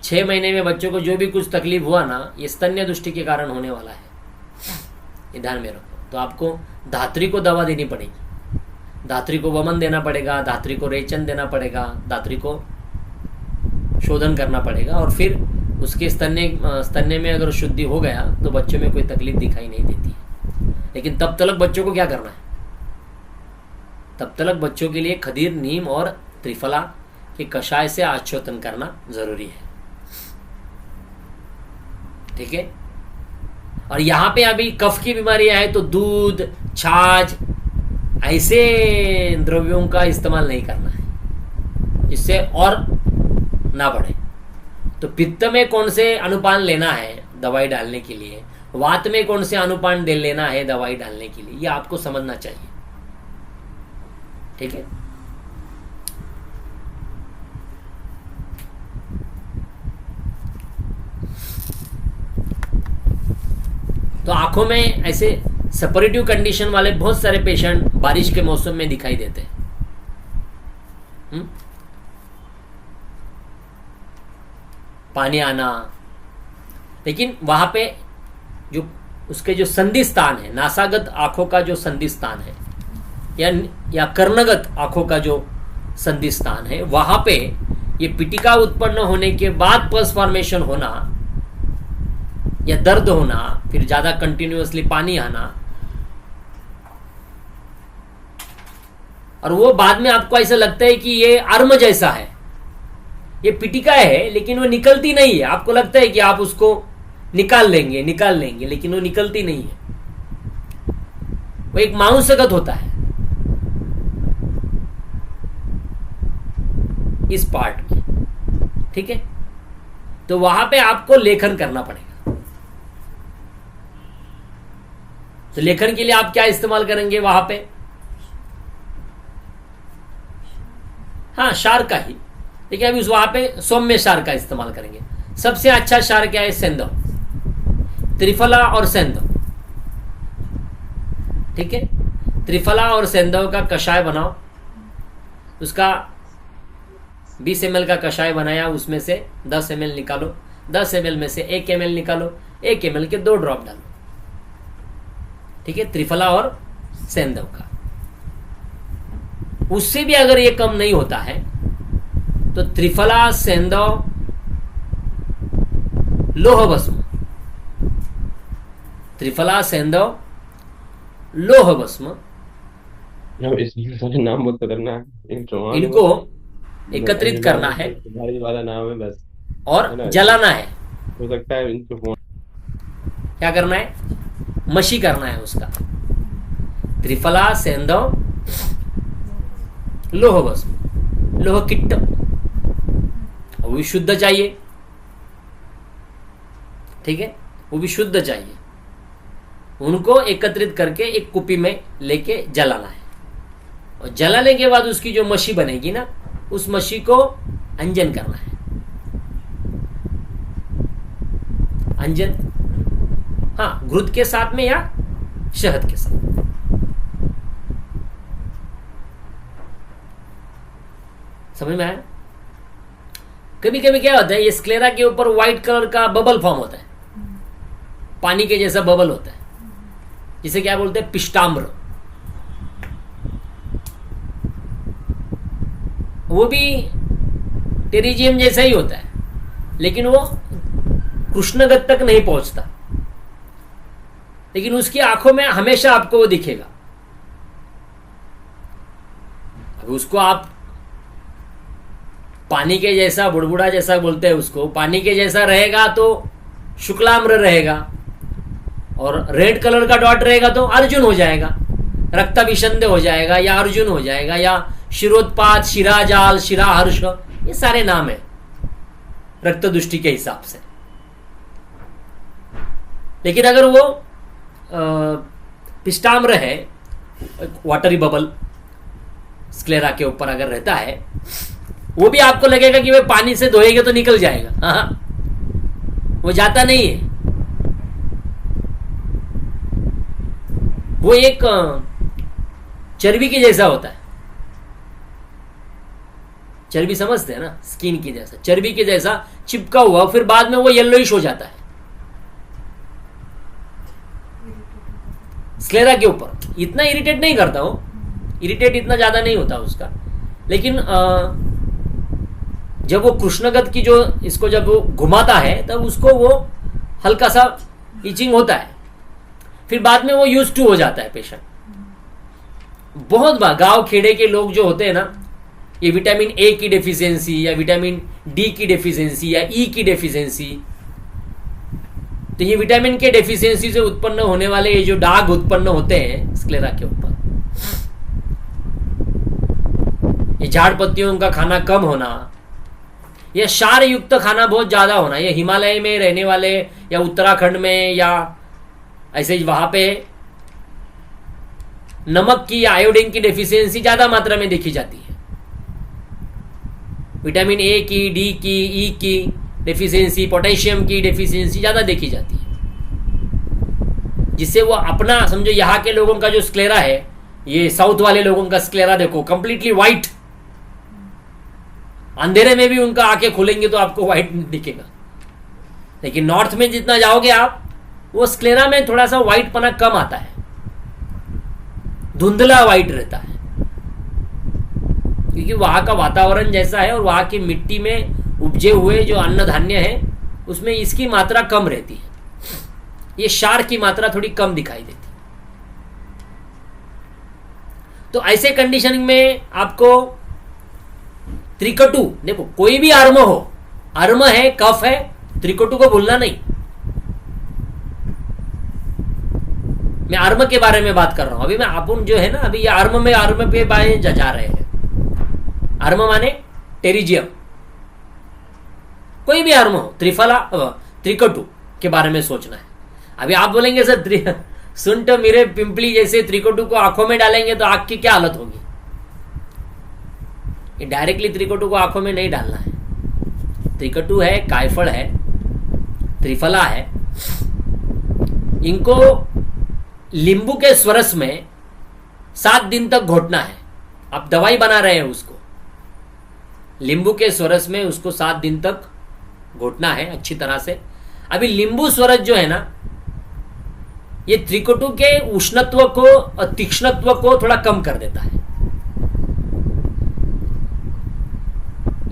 Speaker 1: 6 महीने में बच्चों को जो भी कुछ तकलीफ हुआ ना, ये स्तन्य दृष्टि के कारण होने वाला है, ये ध्यान में रखो। तो आपको धात्री को दवा देनी पड़ेगी, धात्री को वमन देना पड़ेगा, धात्री को रेचन देना पड़ेगा, धात्री को शोधन करना पड़ेगा, और फिर उसके स्तन्य में अगर शुद्धि हो गया तो बच्चों में कोई तकलीफ दिखाई नहीं देती है। लेकिन तब तक बच्चों को क्या करना है? तब तक बच्चों के लिए खदीर, नीम और त्रिफला के कषाय से आच्छोदन करना जरूरी है। ठीक है। और यहां पे अभी कफ की बीमारियां है तो दूध, छाछ ऐसे द्रव्यों का इस्तेमाल नहीं करना है, इससे और ना बढ़े। तो पित्त में कौन से अनुपान लेना है दवाई डालने के लिए, वात में कौन से अनुपान दे लेना है दवाई डालने के लिए, ये आपको समझना चाहिए। ठीक है। तो आंखों में ऐसे सेपरेटिव कंडीशन वाले बहुत सारे पेशेंट बारिश के मौसम में दिखाई देते हैं। पानी आना, लेकिन वहां पे जो उसके जो संधि स्थान है, नासागत आंखों का जो संधि स्थान है या कर्णगत आंखों का जो संधि स्थान है, वहां पे ये पिटिका उत्पन्न होने के बाद पस फॉर्मेशन होना या दर्द होना, फिर ज्यादा कंटिन्यूअसली पानी आना, और वो बाद में आपको ऐसा लगता है कि ये आर्म जैसा है, ये पिटिका है लेकिन वो निकलती नहीं है। आपको लगता है कि आप उसको निकाल लेंगे, लेकिन वो निकलती नहीं है, वो एक मांसगत होता है इस पार्ट में। ठीक है। तो वहां पे आपको लेखन करना पड़ेगा। तो लेखन के लिए आप क्या इस्तेमाल करेंगे वहां पे? हाँ, क्षार का ही, लेकिन अभी वहां पे सौम्य क्षार का इस्तेमाल करेंगे। सबसे अच्छा क्षार क्या है? सेंधव, त्रिफला और सेंधव। ठीक है। त्रिफला और सेंधव का कषाय बनाओ, उसका 20 ml का कषाय बनाया, उसमें से 10 ml निकालो, 10 ml में से 1 ml निकालो, 1 ml के 2 ड्रॉप डालो। ठीक है। त्रिफला और सेंधव का। उससे भी अगर ये कम नहीं होता है तो त्रिफला, सेंधव, लोह भस्म, त्रिफला, सेंधव, लोह भस्म,
Speaker 2: इसमें नाम मत करना,
Speaker 1: इनको एकत्रित करना है
Speaker 2: वाला नाम है बस,
Speaker 1: और जलाना है।
Speaker 2: हो सकता है इनको फोन
Speaker 1: क्या करना है? मशी करना है उसका। त्रिफला, सेंधव, लोह भस्म, लोह किट्ट, वो भी शुद्ध चाहिए। ठीक है। वो भी शुद्ध चाहिए। उनको एकत्रित करके एक कुपी में लेके जलाना है, और जलाने के बाद उसकी जो मशी बनेगी ना, उस मशी को अंजन करना है। अंजन, हाँ, घृत के साथ में या शहद के साथ। समझ में आया? कभी कभी क्या होता है, ये स्क्लेरा के ऊपर व्हाइट कलर का बबल फॉर्म होता है, पानी के जैसा बबल होता है, जिसे क्या बोलते हैं, पिष्टाम्र। वो भी टेरिजियम जैसा ही होता है, लेकिन वो कृष्णगत तक नहीं पहुंचता, लेकिन उसकी आंखों में हमेशा आपको वो दिखेगा। अब उसको आप पानी के जैसा, बुड़बुड़ा जैसा बोलते हैं उसको, पानी के जैसा रहेगा तो शुक्लाम्र रहेगा, और रेड कलर का डॉट रहेगा तो अर्जुन हो जाएगा, रक्ताभिषंद हो जाएगा, या अर्जुन हो जाएगा, या शिरोत्पात, शिराजाल, शिराहर्ष, ये सारे नाम है रक्त दृष्टि के हिसाब से। लेकिन अगर वो पिष्टाम्र है, वाटरी बबल स्क्लेरा के ऊपर अगर रहता है, वो भी आपको लगेगा कि वे पानी से धोएंगे तो निकल जाएगा। हाँ, वो जाता नहीं है। वो एक चर्बी के जैसा होता है। चर्बी समझते हैं ना, स्किन की जैसा, चर्बी के जैसा चिपका हुआ, फिर बाद में वो येलोइश हो जाता है। स्क्लेरा के ऊपर इतना इरिटेट नहीं करता हो, इरिटेट इतना ज्यादा नहीं होता उसका, लेकिन जब वो कृष्णगत की जो इसको जब वो घुमाता है तब उसको वो हल्का सा इचिंग होता है, फिर बाद में वो यूज टू हो जाता है पेशेंट। बहुत बार गांव खेड़े के लोग जो होते हैं ना, ये विटामिन ए की डेफिशिएंसी या विटामिन डी की डेफिशिएंसी या ई की डेफिशिएंसी, तो ये विटामिन के डेफिशिएंसी से उत्पन्न होने वाले ये जो दाग उत्पन्न होते हैं स्क्लेरा के ऊपर, ये झाड़ पत्तियों का खाना कम होना, यह क्षार युक्त खाना बहुत ज्यादा होना, ये हिमालय में रहने वाले या उत्तराखंड में या ऐसे ही वहां पे नमक की या आयोडीन की डेफिशिएंसी ज्यादा मात्रा में देखी जाती है। विटामिन ए की, डी की, ई की डेफिशिएंसी, पोटेशियम की डेफिशिएंसी ज्यादा देखी जाती है, जिससे वो अपना समझो, यहाँ के लोगों का जो स्क्लेरा है, ये साउथ वाले लोगों का स्क्लेरा देखो कंप्लीटली व्हाइट, अंधेरे में भी उनका आंखें खुलेंगे तो आपको व्हाइट दिखेगा। लेकिन नॉर्थ में जितना जाओगे आप, वो स्क्लेरा में थोड़ा सा व्हाइट पना कम आता है, धुंधला व्हाइट रहता है, क्योंकि वहां का वातावरण जैसा है और वहां की मिट्टी में उपजे हुए जो अन्न धान्य है उसमें इसकी मात्रा कम रहती है, ये क्षार की मात्रा थोड़ी कम दिखाई देती है। तो ऐसे कंडीशनिंग में आपको त्रिकटु, देखो कोई भी अर्म हो, अर्म है, कफ है, त्रिकटु को भूलना नहीं। मैं अर्म के बारे में बात कर रहा हूं अभी, मैं अपन जो है ना अभी ये अर्म में, अर्म पे जा रहे हैं। अर्म माने टेरिजियम, कोई भी अर्म हो, त्रिफला, त्रिकटु के बारे में सोचना है। अभी आप बोलेंगे सर सुंट मेरे पिंपली जैसे त्रिकटु को आंखों में डालेंगे तो आंख की क्या हालत होगी? ये डायरेक्टली त्रिकटु को आंखों में नहीं डालना है। त्रिकटु है, कायफल है, त्रिफला है, इनको नींबू के स्वरस में 7 दिन तक घोटना है। आप दवाई बना रहे हैं उसको, नींबू के स्वरस में उसको 7 दिन तक घोटना है अच्छी तरह से। अभी नींबू स्वरस जो है ना, ये त्रिकटु के उष्णत्व को और तीक्ष्णत्व को थोड़ा कम कर देता है।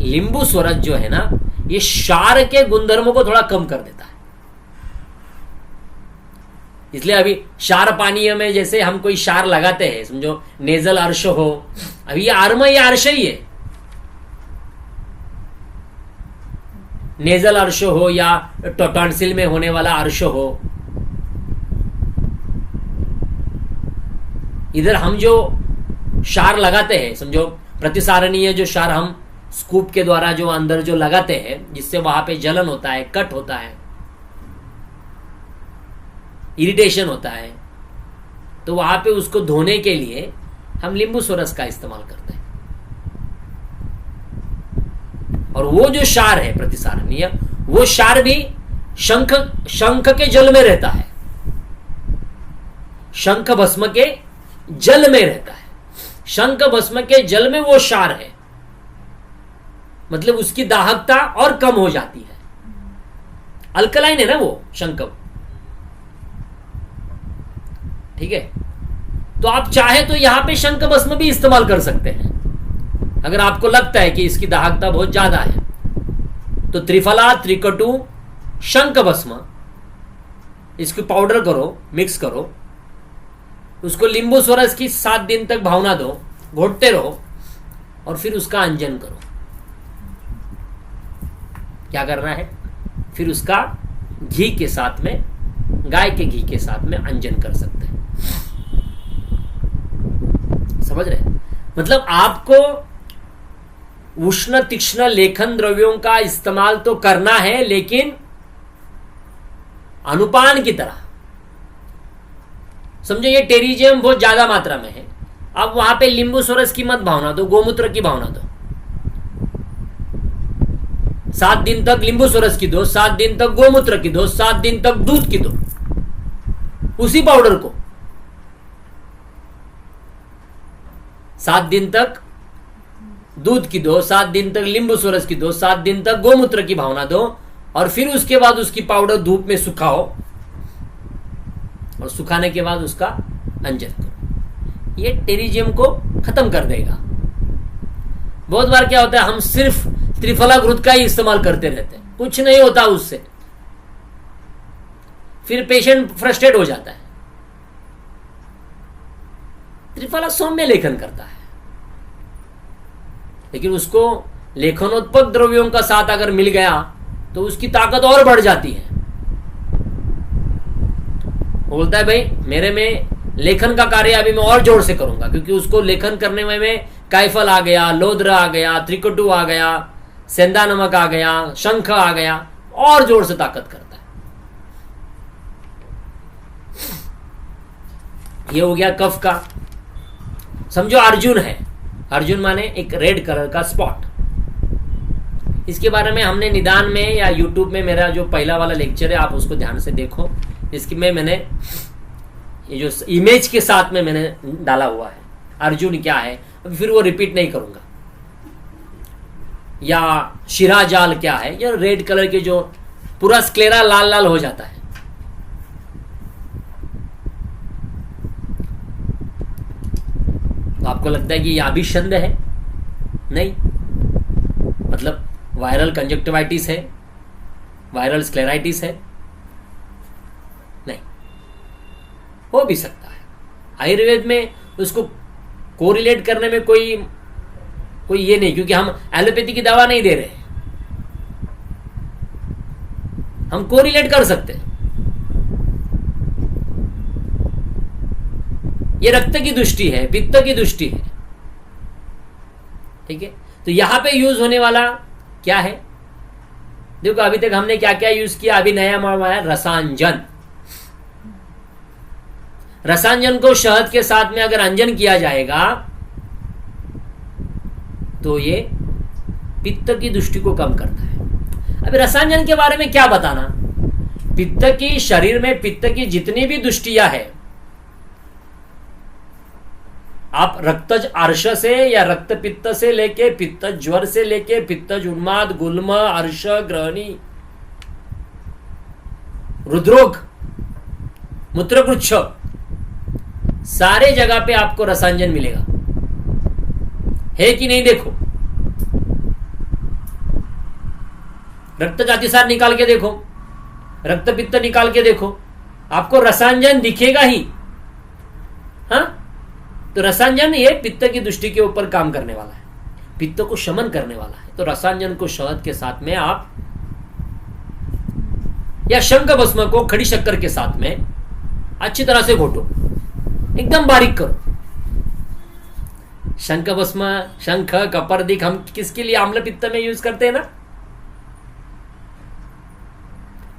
Speaker 1: नींबू स्वरस जो है ना, ये क्षार के गुणधर्मों को थोड़ा कम कर देता है। इसलिए अभी क्षार पानीय में जैसे हम कोई क्षार लगाते हैं, समझो नेजल अर्श हो, अभी ये आर्म, ये अर्श ही है। नेजल अर्श हो या टॉन्सिल में होने वाला अर्श हो, इधर हम जो क्षार लगाते हैं, समझो प्रतिसारणीय जो क्षार हम स्कूप के द्वारा जो अंदर जो लगाते हैं, जिससे वहां पे जलन होता है, कट होता है, इरिटेशन होता है, तो वहां पे उसको धोने के लिए हम नींबू सोरस का इस्तेमाल करते हैं। और वो जो क्षार है प्रतिसारणीय, वो क्षार भी शंख शंख के जल में रहता है, शंख भस्म के जल में रहता है। शंख भस्म के जल में वो क्षार है, मतलब उसकी दाहकता और कम हो जाती है। अल्कलाइन है ना वो शंख, ठीक है। तो आप चाहे तो यहां पे शंख भस्म भी इस्तेमाल कर सकते हैं। अगर आपको लगता है कि इसकी दाहकता बहुत ज्यादा है, तो त्रिफला त्रिकटु शंख भस्म, इसको पाउडर करो, मिक्स करो, उसको नींबू सोरस की 7 दिन तक भावना दो, घोटते रहो, और फिर उसका अंजन करो। क्या करना है, फिर उसका घी के साथ में, गाय के घी के साथ में अंजन कर सकते हैं। समझ रहे? मतलब आपको उष्ण तीक्ष्ण लेखन द्रव्यों का इस्तेमाल तो करना है, लेकिन अनुपान की तरह। समझो ये टेरिजियम बहुत ज्यादा मात्रा में है, अब वहां पे नींबू सोरस की मत भावना दो, गोमूत्र की भावना दो। 7 दिन तक नींबू सोरस की दो, 7 दिन तक गोमूत्र की दो, 7 दिन तक दूध की दो, उसी पाउडर को 7 दिन तक दूध की दो, 7 दिन तक नींबू सोरस की दो, 7 दिन तक गोमूत्र की भावना दो, और फिर उसके बाद उसकी पाउडर धूप में सुखाओ, और सुखाने के बाद उसका अंजन करो। ये टेरिजियम को खत्म कर देगा। बहुत बार क्या होता है, हम सिर्फ त्रिफला घृत का ही इस्तेमाल करते रहते हैं, कुछ नहीं होता उससे, फिर पेशेंट फ्रस्ट्रेट हो जाता है। त्रिफला सौम्य लेखन करता है, लेकिन उसको लेखनोत्पक द्रव्यों का साथ अगर मिल गया तो उसकी ताकत और बढ़ जाती है। वो बोलता है भाई मेरे में लेखन का कार्य अभी मैं और जोर से करूंगा, क्योंकि उसको लेखन करने में काइफल आ गया, लोद्र आ गया, त्रिकटु आ गया, सेंधा नमक आ गया, शंख आ गया, और जोर से ताकत करता है। ये हो गया कफ का। समझो अर्जुन है, अर्जुन माने एक रेड कलर का स्पॉट। इसके बारे में हमने निदान में या यूट्यूब में मेरा जो पहला वाला लेक्चर है, आप उसको ध्यान से देखो। इसकी में मैंने ये जो इमेज के साथ में मैंने डाला हुआ है, अर्जुन क्या है, फिर वो रिपीट नहीं करूंगा। या शिराजाल क्या है, या रेड कलर के जो पूरा स्क्लेरा लाल लाल हो जाता है। तो आपको लगता है कि यह अभिषंद है? नहीं, मतलब वायरल कंजक्टिवाइटिस है, वायरल स्क्लेराइटिस है? नहीं, हो भी सकता है। आयुर्वेद में उसको कोरिलेट करने में कोई ये नहीं, क्योंकि हम एलोपैथी की दवा नहीं दे रहे, हम कोरिलेट कर सकते हैं। ये रक्त की दृष्टि है, पित्त की दृष्टि है, ठीक है। तो यहां पे यूज होने वाला क्या है, देखो अभी तक हमने क्या क्या यूज किया। अभी नया मामला है रसांजन। रसांजन को शहद के साथ में अगर अंजन किया जाएगा तो ये पित्त की दृष्टि को कम करता है। अभी रसांजन के बारे में क्या बताना, पित्त की, शरीर में पित्त की जितनी भी दृष्टियां है, आप रक्तज अर्श से या रक्त पित्त से लेके पित्त ज्वर से लेके पित्तज उन्माद, गुल्म, अर्श, ग्रहणी, रुद्रोग, मूत्रगुच्छ, सारे जगह पे आपको रसांजन मिलेगा। है कि नहीं? देखो, रक्त जातिसार निकाल के देखो, रक्त पित्त निकाल के देखो, आपको रसांजन दिखेगा ही। हाँ, तो रसांजन ये पित्त की दृष्टि के ऊपर काम करने वाला है, पित्त को शमन करने वाला है। तो रसांजन को शहद के साथ में आप, या शंख भस्म को खड़ी शक्कर के साथ में अच्छी तरह से घोटो, एकदम बारीक करो। शंख भस्म, शंख, कपर्दिक हम किसके लिए आम्ल पित्त में यूज करते हैं ना।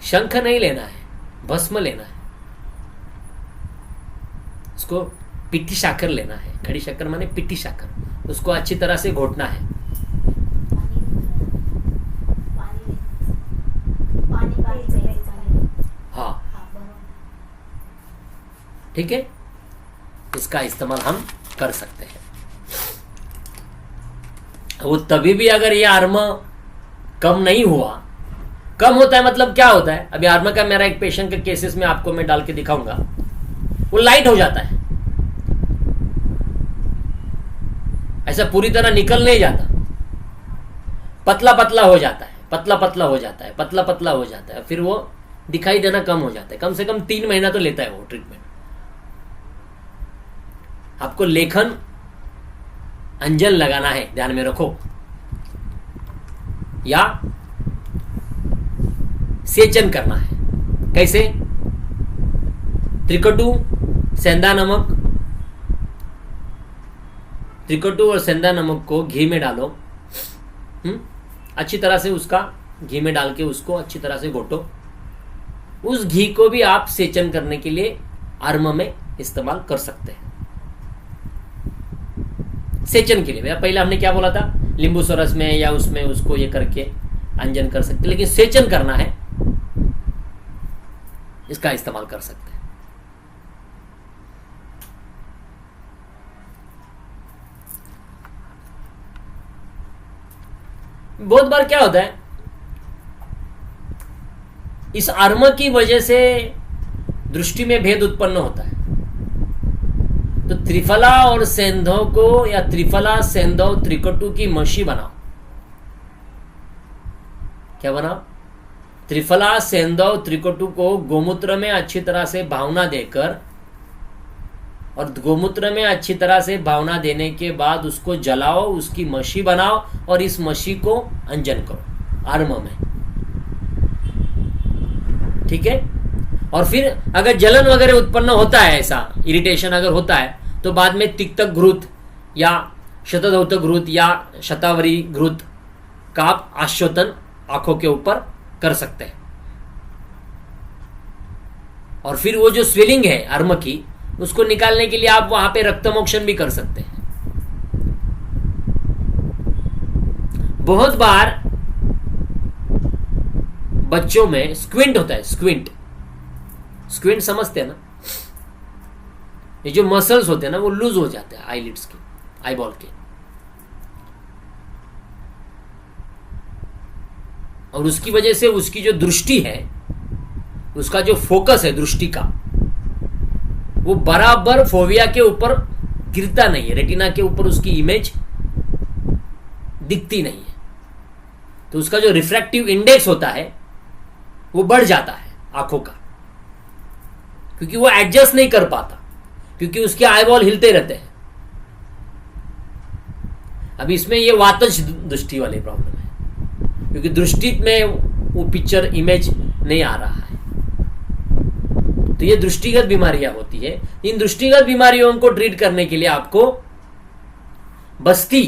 Speaker 1: शंख नहीं लेना है, भस्म लेना है। उसको पिट्ठी शाकर लेना है, खड़ी शक्कर माने पिट्ठी शाकर, उसको अच्छी तरह से घोटना है। हाँ, ठीक है, इसका इस्तेमाल हम कर सकते हैं। वो तभी भी अगर ये आर्म कम नहीं हुआ, कम होता है मतलब क्या होता है, अभी आर्म का मेरा एक पेशेंट के केसेस में आपको मैं डाल के दिखाऊंगा, वो लाइट हो जाता है, ऐसा पूरी तरह निकल नहीं जाता, पतला पतला हो जाता है, पतला पतला हो जाता है, पतला पतला हो जाता है, फिर वो दिखाई देना कम हो जाता है। कम से कम 3 महीना तो लेता है वो ट्रीटमेंट। आपको लेखन अंजन लगाना है, ध्यान में रखो, या सेचन करना है। कैसे? त्रिकटु, सेंधा नमक, त्रिकटु और सेंधा नमक को घी में डालो, अच्छी तरह से उसका घी में डाल के उसको अच्छी तरह से घोटो। उस घी को भी आप सेचन करने के लिए आर्म में इस्तेमाल कर सकते हैं। सेचन के लिए पहले हमने क्या बोला था, नींबू सरस में या उसमें उसको ये करके अंजन कर सकते, लेकिन सेचन करना है, इसका इस्तेमाल कर सकते हैं। बहुत बार क्या होता है, इस आर्म की वजह से दृष्टि में भेद उत्पन्न होता है। तो त्रिफला और सेंधव को, या त्रिफला सेंधव त्रिकटु की मशी बनाओ। क्या बनाओ? त्रिफला सेंधव त्रिकटु को गोमूत्र में अच्छी तरह से भावना देकर, और गोमूत्र में अच्छी तरह से भावना देने के बाद उसको जलाओ, उसकी मशी बनाओ और इस मशी को अंजन करो आर्म में, ठीक है। और फिर अगर जलन वगैरह उत्पन्न होता है, ऐसा इरिटेशन अगर होता है, तो बाद में तिक्तक घृत या शतधौतक घृत या शतावरी घृत का आप आश्वासन आंखों के ऊपर कर सकते हैं। और फिर वो जो स्वेलिंग है आर्म की, उसको निकालने के लिए आप वहां पे रक्तमोक्षण भी कर सकते हैं। बहुत बार बच्चों में स्क्विंट होता है, स्क्विंट, स्क्विंट समझते हैं ना, ये जो मसल्स होते हैं ना वो लूज हो जाते हैं आईलिड्स के, आईबॉल के, और उसकी वजह से उसकी जो दृष्टि है, उसका जो फोकस है दृष्टि का, वो बराबर फोविया के ऊपर गिरता नहीं है, रेटिना के ऊपर उसकी इमेज दिखती नहीं है। तो उसका जो रिफ्रैक्टिव इंडेक्स होता है वो बढ़ जाता है आंखों का, क्योंकि वो एडजस्ट नहीं कर पाता, क्योंकि उसके आईबॉल हिलते रहते हैं। अभी इसमें ये वातज दृष्टि वाली प्रॉब्लम है, क्योंकि दृष्टि में वो पिक्चर इमेज नहीं आ रहा है। तो ये दृष्टिगत बीमारियां होती है। इन दृष्टिगत बीमारियों को ट्रीट करने के लिए आपको बस्ती,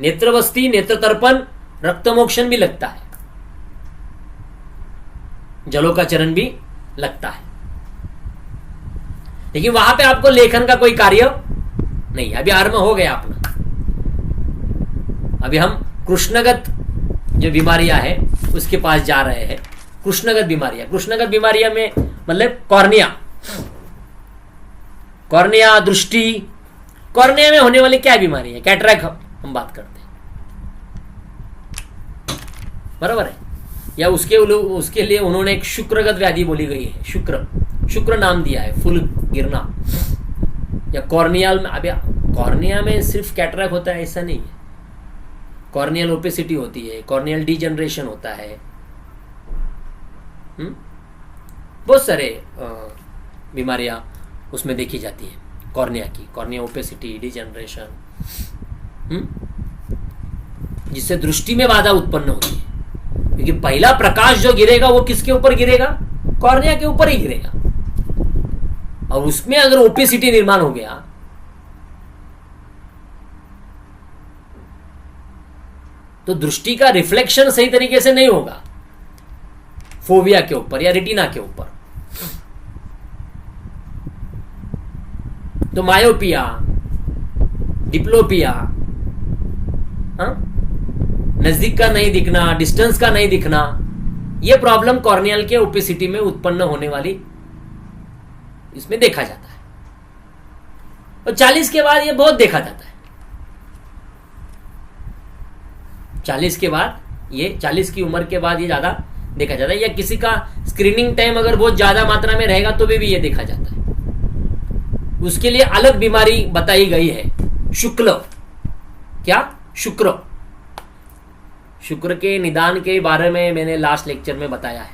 Speaker 1: नेत्र बस्ती, नेत्र तर्पण, रक्तमोक्षण भी लगता है, जलोकाचरण भी लगता है, लेकिन वहां पे आपको लेखन का कोई कार्य नहीं। अभी आर्म हो गया अपना, अभी हम कृष्णगत जो बीमारियां है उसके पास जा रहे हैं। कृष्णगत बीमारियां, कृष्णगत बीमारियां में मतलब कॉर्निया, कॉर्निया, दृष्टि, कॉर्निया में होने वाली क्या बीमारी है, कैटरैक्ट हम बात करते हैं, बराबर है। या उसके लिए उन्होंने एक शुक्रगत व्याधि बोली गई है, शुक्र नाम दिया है, फूल गिरना। या कॉर्नियल में, अब कॉर्निया में सिर्फ कैटरैक्ट होता है ऐसा नहीं है, कॉर्नियल ओपेसिटी होती है, कॉर्नियल डीजनरेशन होता है, बहुत सारे बीमारियां उसमें देखी जाती है कॉर्निया की, कॉर्निया ओपेसिटी, डीजनरेशन, जिससे दृष्टि में बाधा उत्पन्न होती है। क्योंकि पहला प्रकाश जो गिरेगा वो किसके ऊपर गिरेगा, कॉर्निया के ऊपर ही गिरेगा, और उसमें अगर ओपेसिटी निर्माण हो गया तो दृष्टि का रिफ्लेक्शन सही तरीके से नहीं होगा फोविया के ऊपर या रेटिना के ऊपर। तो मायोपिया, डिप्लोपिया, नजदीक का नहीं दिखना, डिस्टेंस का नहीं दिखना, यह प्रॉब्लम कॉर्नियल के ओपेसिटी में उत्पन्न होने वाली इसमें देखा जाता है। और 40 के बाद यह बहुत देखा जाता है। 40 के बाद, ये 40 की उम्र के बाद ये ज्यादा देखा जाता है, या किसी का स्क्रीनिंग टाइम अगर बहुत ज्यादा मात्रा में रहेगा तो भी ये देखा जाता है। उसके लिए अलग बीमारी बताई गई है, शुक्ल। क्या? शुक्र। शुक्र के निदान के बारे में मैंने लास्ट लेक्चर में बताया है।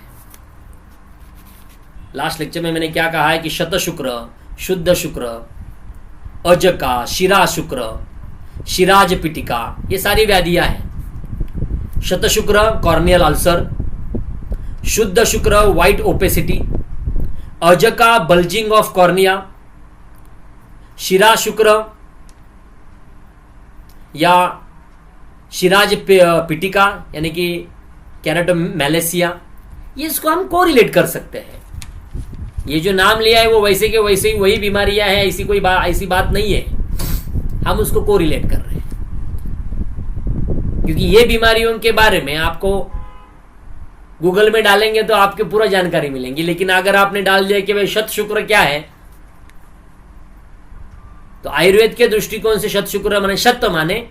Speaker 1: लास्ट लेक्चर में मैंने क्या कहा है कि शत शुक्र, शुद्ध शुक्र, अजका, शिरा शुक्र, शिराज पिटिका, ये सारी व्याधियां हैं। शत शुक्र कॉर्नियल अल्सर, शुद्ध शुक्र व्हाइट ओपेसिटी, अजका बल्जिंग ऑफ कॉर्निया, शिरा शुक्र या शिराज पिटिका यानी कि कैरेटोमैलेसिया, ये इसको हम कोरिलेट कर सकते हैं। ये जो नाम लिया है वो वैसे के वैसे ही वही बीमारियां हैं, ऐसी बात नहीं है, हम उसको कोरिलेट कर रहे हैं। क्योंकि ये बीमारियों के बारे में आपको गूगल में डालेंगे तो आपके पूरा जानकारी मिलेंगी, लेकिन अगर आपने डाल दिया कि भाई शत शुक्र क्या है, तो आयुर्वेद के दृष्टिकोण से शत शुक्र माने, शत माने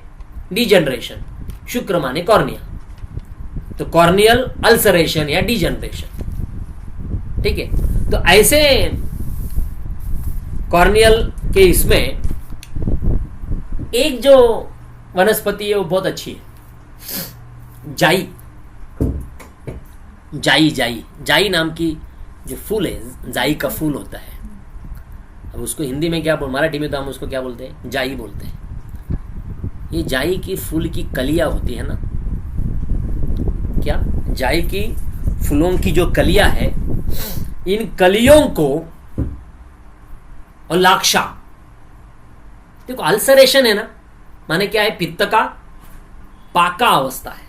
Speaker 1: डिजनरेशन, शुक्र माने कॉर्निया, तो कॉर्नियल अल्सरेशन या डिजनरेशन। ठीक है, तो ऐसे कॉर्नियल के इसमें एक जो वनस्पति है वो बहुत अच्छी है, जाई। जाई नाम की जो फूल है, जाई का फूल होता है। अब उसको हिंदी में क्या मराठी में तो हम उसको क्या बोलते हैं? जाई बोलते हैं। ये जाई की फूल की कलियां होती है ना, क्या जाई की फूलों की जो कलियां है, इन कलियों को, और लाक्षा, देखो अल्सरेशन है ना, माने क्या है? पित्त का पाका अवस्था है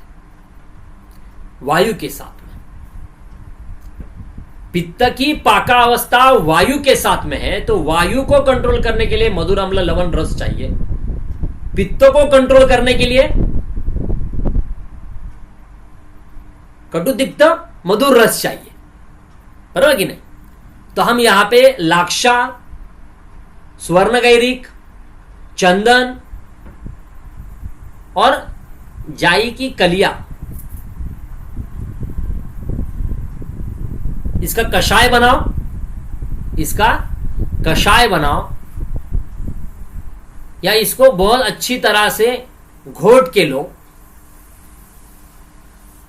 Speaker 1: वायु के साथ में। पित्त की पाका अवस्था वायु के साथ में है, तो वायु को कंट्रोल करने के लिए मधुर अम्ल लवण रस चाहिए। पित्त को कंट्रोल करने के लिए कटु तिक्त मधुर रस चाहिए, बराबर कि नहीं? तो हम यहां पे लाक्षा, स्वर्णगैरिक, चंदन और जाई की कलिया, इसका कषाय बनाओ, या इसको बहुत अच्छी तरह से घोट के लो,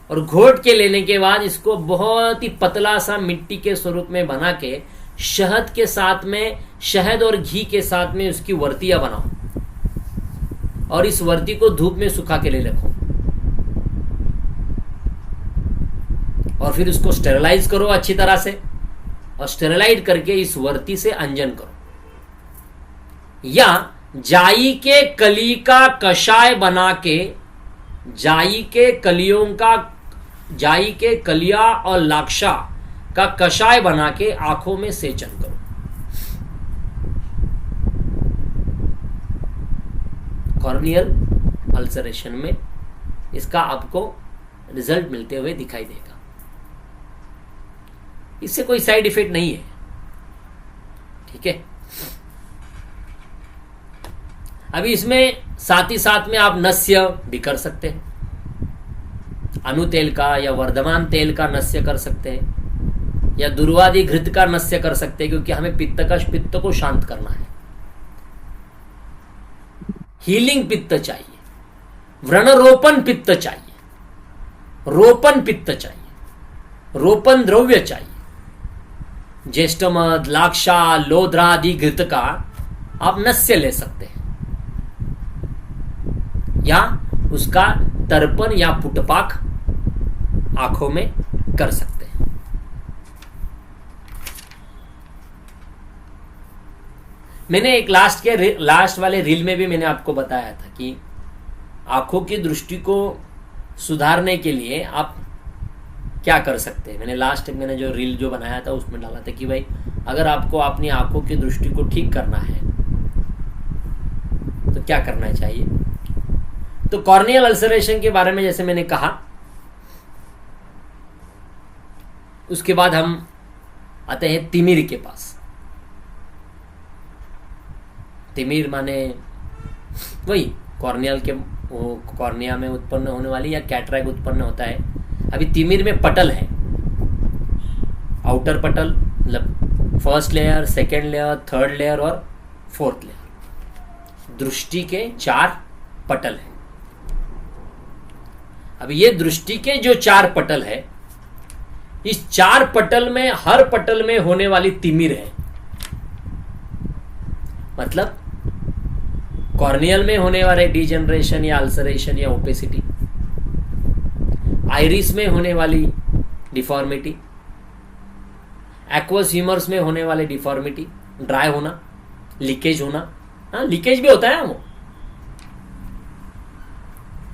Speaker 1: और घोट के लेने के बाद इसको बहुत ही पतला सा मिट्टी के स्वरूप में बना के शहद के साथ में, शहद और घी के साथ में उसकी वर्तियां बनाओ, और इस वर्ती को धूप में सुखा के ले रखो, और फिर उसको स्टेरलाइज करो अच्छी तरह से, और स्टेरलाइज करके इस वर्ती से अंजन करो। या जाई के कली का कषाय बना के, जाई के कलिया और लाक्षा का कषाय बना के आंखों में सेचन करो। कॉर्नियल अल्सरेशन में इसका आपको रिजल्ट मिलते हुए दिखाई देगा। इससे कोई साइड इफेक्ट नहीं है, ठीक है। अभी इसमें साथ ही साथ में आप नस्य भी कर सकते हैं, अनु तेल का या वर्धमान तेल का नस्य कर सकते हैं, या दुर्वादि घृत का नस्य कर सकते हैं, क्योंकि हमें पित्त को शांत करना है। हीलिंग पित्त चाहिए, व्रणरोपण पित्त चाहिए, रोपण पित्त चाहिए, रोपण द्रव्य चाहिए। ज्येष्ठमद, लाक्षा, लोध्रा आदि घृत का आप नस्य ले सकते हैं, या उसका तर्पण या पुटपाक आंखों में कर सकते हैं। मैंने एक लास्ट वाले रील में भी मैंने आपको बताया था कि आंखों की दृष्टि को सुधारने के लिए आप क्या कर सकते हैं। मैंने जो रील बनाया था उसमें डाला था कि भाई अगर आपको अपनी आंखों की दृष्टि को ठीक करना है तो क्या करना चाहिए? तो कॉर्नियल अल्सरेशन के बारे में जैसे मैंने कहा, उसके बाद हम आते हैं तिमिर के पास। तिमिर माने वही कॉर्नियल के, वो कॉर्निया में उत्पन्न होने वाली या कैटरैक्ट उत्पन्न होता है। अभी तिमिर में पटल है, आउटर पटल मतलब first layer, second layer, third layer और फोर्थ लेयर। दृष्टि के 4 पटल है। अब ये दृष्टि के जो 4 पटल है, इस 4 पटल में हर पटल में होने वाली तिमिर है। मतलब कॉर्नियल में होने वाले डिजनरेशन या अल्सरेशन या ओपेसिटी, आइरिस में होने वाली डिफॉर्मिटी, एक्वस ह्यूमर्स में होने वाले डिफॉर्मिटी, ड्राई होना, लीकेज होना, हाँ लीकेज भी होता है वो,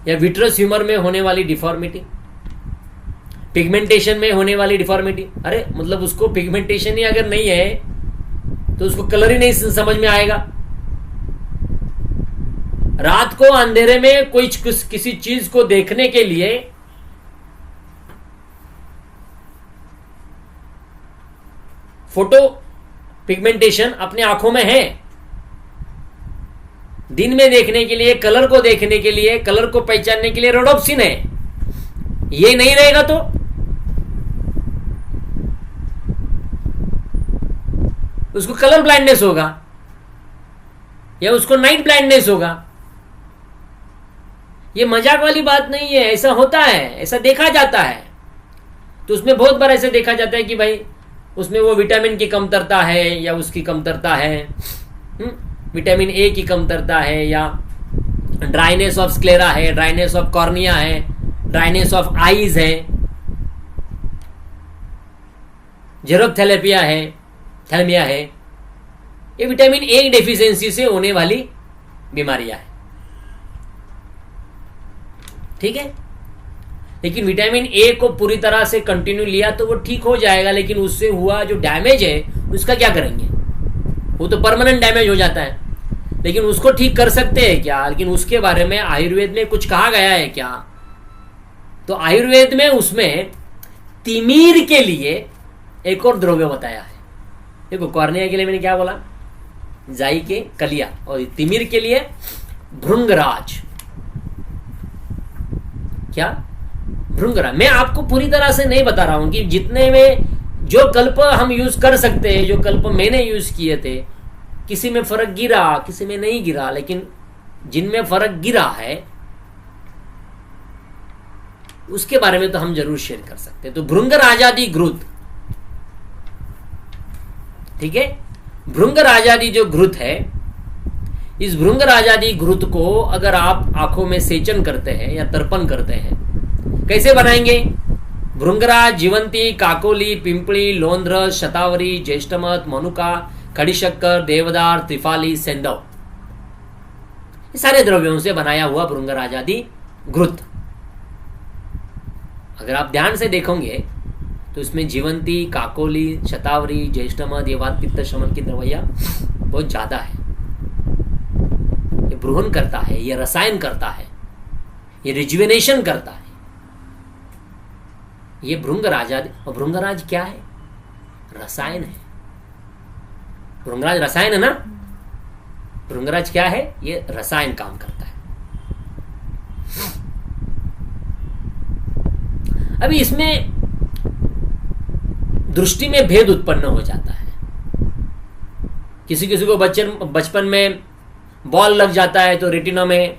Speaker 1: या विट्रस ह्यूमर में होने वाली डिफॉर्मिटी, पिगमेंटेशन में होने वाली डिफॉर्मिटी। अरे मतलब उसको पिगमेंटेशन ही अगर नहीं है तो उसको कलर ही नहीं समझ में आएगा। रात को अंधेरे में कोई किसी चीज को देखने के लिए फोटो पिगमेंटेशन अपने आंखों में है, दिन में देखने के लिए, कलर को देखने के लिए, कलर को पहचानने के लिए रोडोप्सिन है। ये नहीं रहेगा तो उसको कलर ब्लाइंडनेस होगा या उसको नाइट ब्लाइंडनेस होगा। ये मजाक वाली बात नहीं है, ऐसा होता है, ऐसा देखा जाता है। तो उसमें बहुत बार ऐसे देखा जाता है कि भाई उसमें वो विटामिन की कमतरता है या उसकी कमतरता है, विटामिन ए की कमतरता है, या ड्राइनेस ऑफ स्क्लेरा है, ड्राइनेस ऑफ कॉर्निया है, ड्राइनेस ऑफ आईज है, जेरोथेलेपिया है, थैलेमिया है। ये विटामिन ए डेफिशिएंसी से होने वाली बीमारियां हैं, ठीक है। लेकिन विटामिन ए को पूरी तरह से कंटिन्यू लिया तो वो ठीक हो जाएगा, लेकिन उससे हुआ जो डैमेज है उसका क्या करेंगे? वो तो परमानेंट डैमेज हो जाता है। लेकिन उसको ठीक कर सकते हैं क्या? लेकिन उसके बारे में आयुर्वेद में कुछ कहा गया है क्या? तो आयुर्वेद में उसमें तिमिर के लिए एक और द्रव्य बताया है। देखो कॉर्निया के लिए मैंने क्या बोला, जाई के कलिया, और तिमिर के लिए भृंगराज। क्या? भृंगराज। मैं आपको पूरी तरह से नहीं बता रहा हूं कि जितने में जो कल्प हम यूज कर सकते हैं, जो कल्प मैंने यूज किए थे, किसी में फर्क गिरा, किसी में नहीं गिरा, लेकिन जिनमें फर्क गिरा है उसके बारे में तो हम जरूर शेयर कर सकते हैं। तो भृंगराजादि घृत, ठीक है, भृंगराजादि जो घृत है, इस भृंगराजादि घृत को अगर आप आंखों में सेचन करते हैं या तर्पण करते हैं, कैसे बनाएंगे? भृंगराज, जीवंती, काकोली, पिंपली, लोंध्र, शतावरी, ज्येष्ठमत, मनुका, खड़ीशक्कर, देवदार, त्रिफाली, सेंधव, ये सारे द्रव्यों से बनाया हुआ भृंगराजादि घृत। अगर आप ध्यान से देखोगे तो इसमें जीवंती, काकोली, शतावरी, ज्येष्ठमत, ये वात पित्त शमन की दवाइयां बहुत ज्यादा है। ये ब्रूहन करता है, ये रसायन करता है, ये रिजुवेनेशन करता है। ये भृंगराज। और भृंगराज क्या है? रसायन है। भृंगराज रसायन है ना। भृंगराज क्या है? ये रसायन काम करता है। अभी इसमें दृष्टि में भेद उत्पन्न हो जाता है। किसी किसी को बचपन में बॉल लग जाता है तो रेटिना में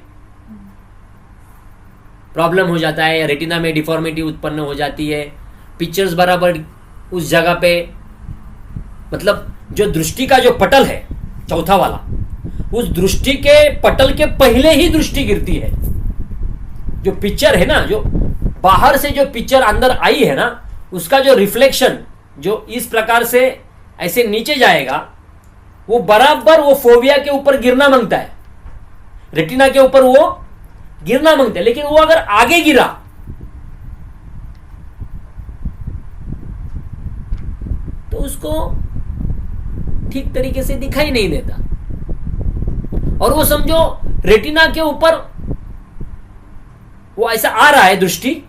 Speaker 1: प्रॉब्लम हो जाता है, या रेटिना में डिफॉर्मिटी उत्पन्न हो जाती है। पिक्चर्स बराबर उस जगह पे, मतलब जो दृष्टि का जो पटल है चौथा वाला, उस दृष्टि के पटल के पहले ही दृष्टि गिरती है। जो पिक्चर है ना, जो बाहर से जो पिक्चर अंदर आई है ना, उसका जो रिफ्लेक्शन जो इस प्रकार से ऐसे नीचे जाएगा, वो बराबर वो फोबिया के ऊपर गिरना मांगता है, रेटिना के ऊपर वो गिरना मांगता है। लेकिन वो अगर आगे गिरा तो उसको ठीक तरीके से दिखाई नहीं देता। और वो समझो रेटिना के ऊपर वो ऐसा आ रहा है दृष्टि,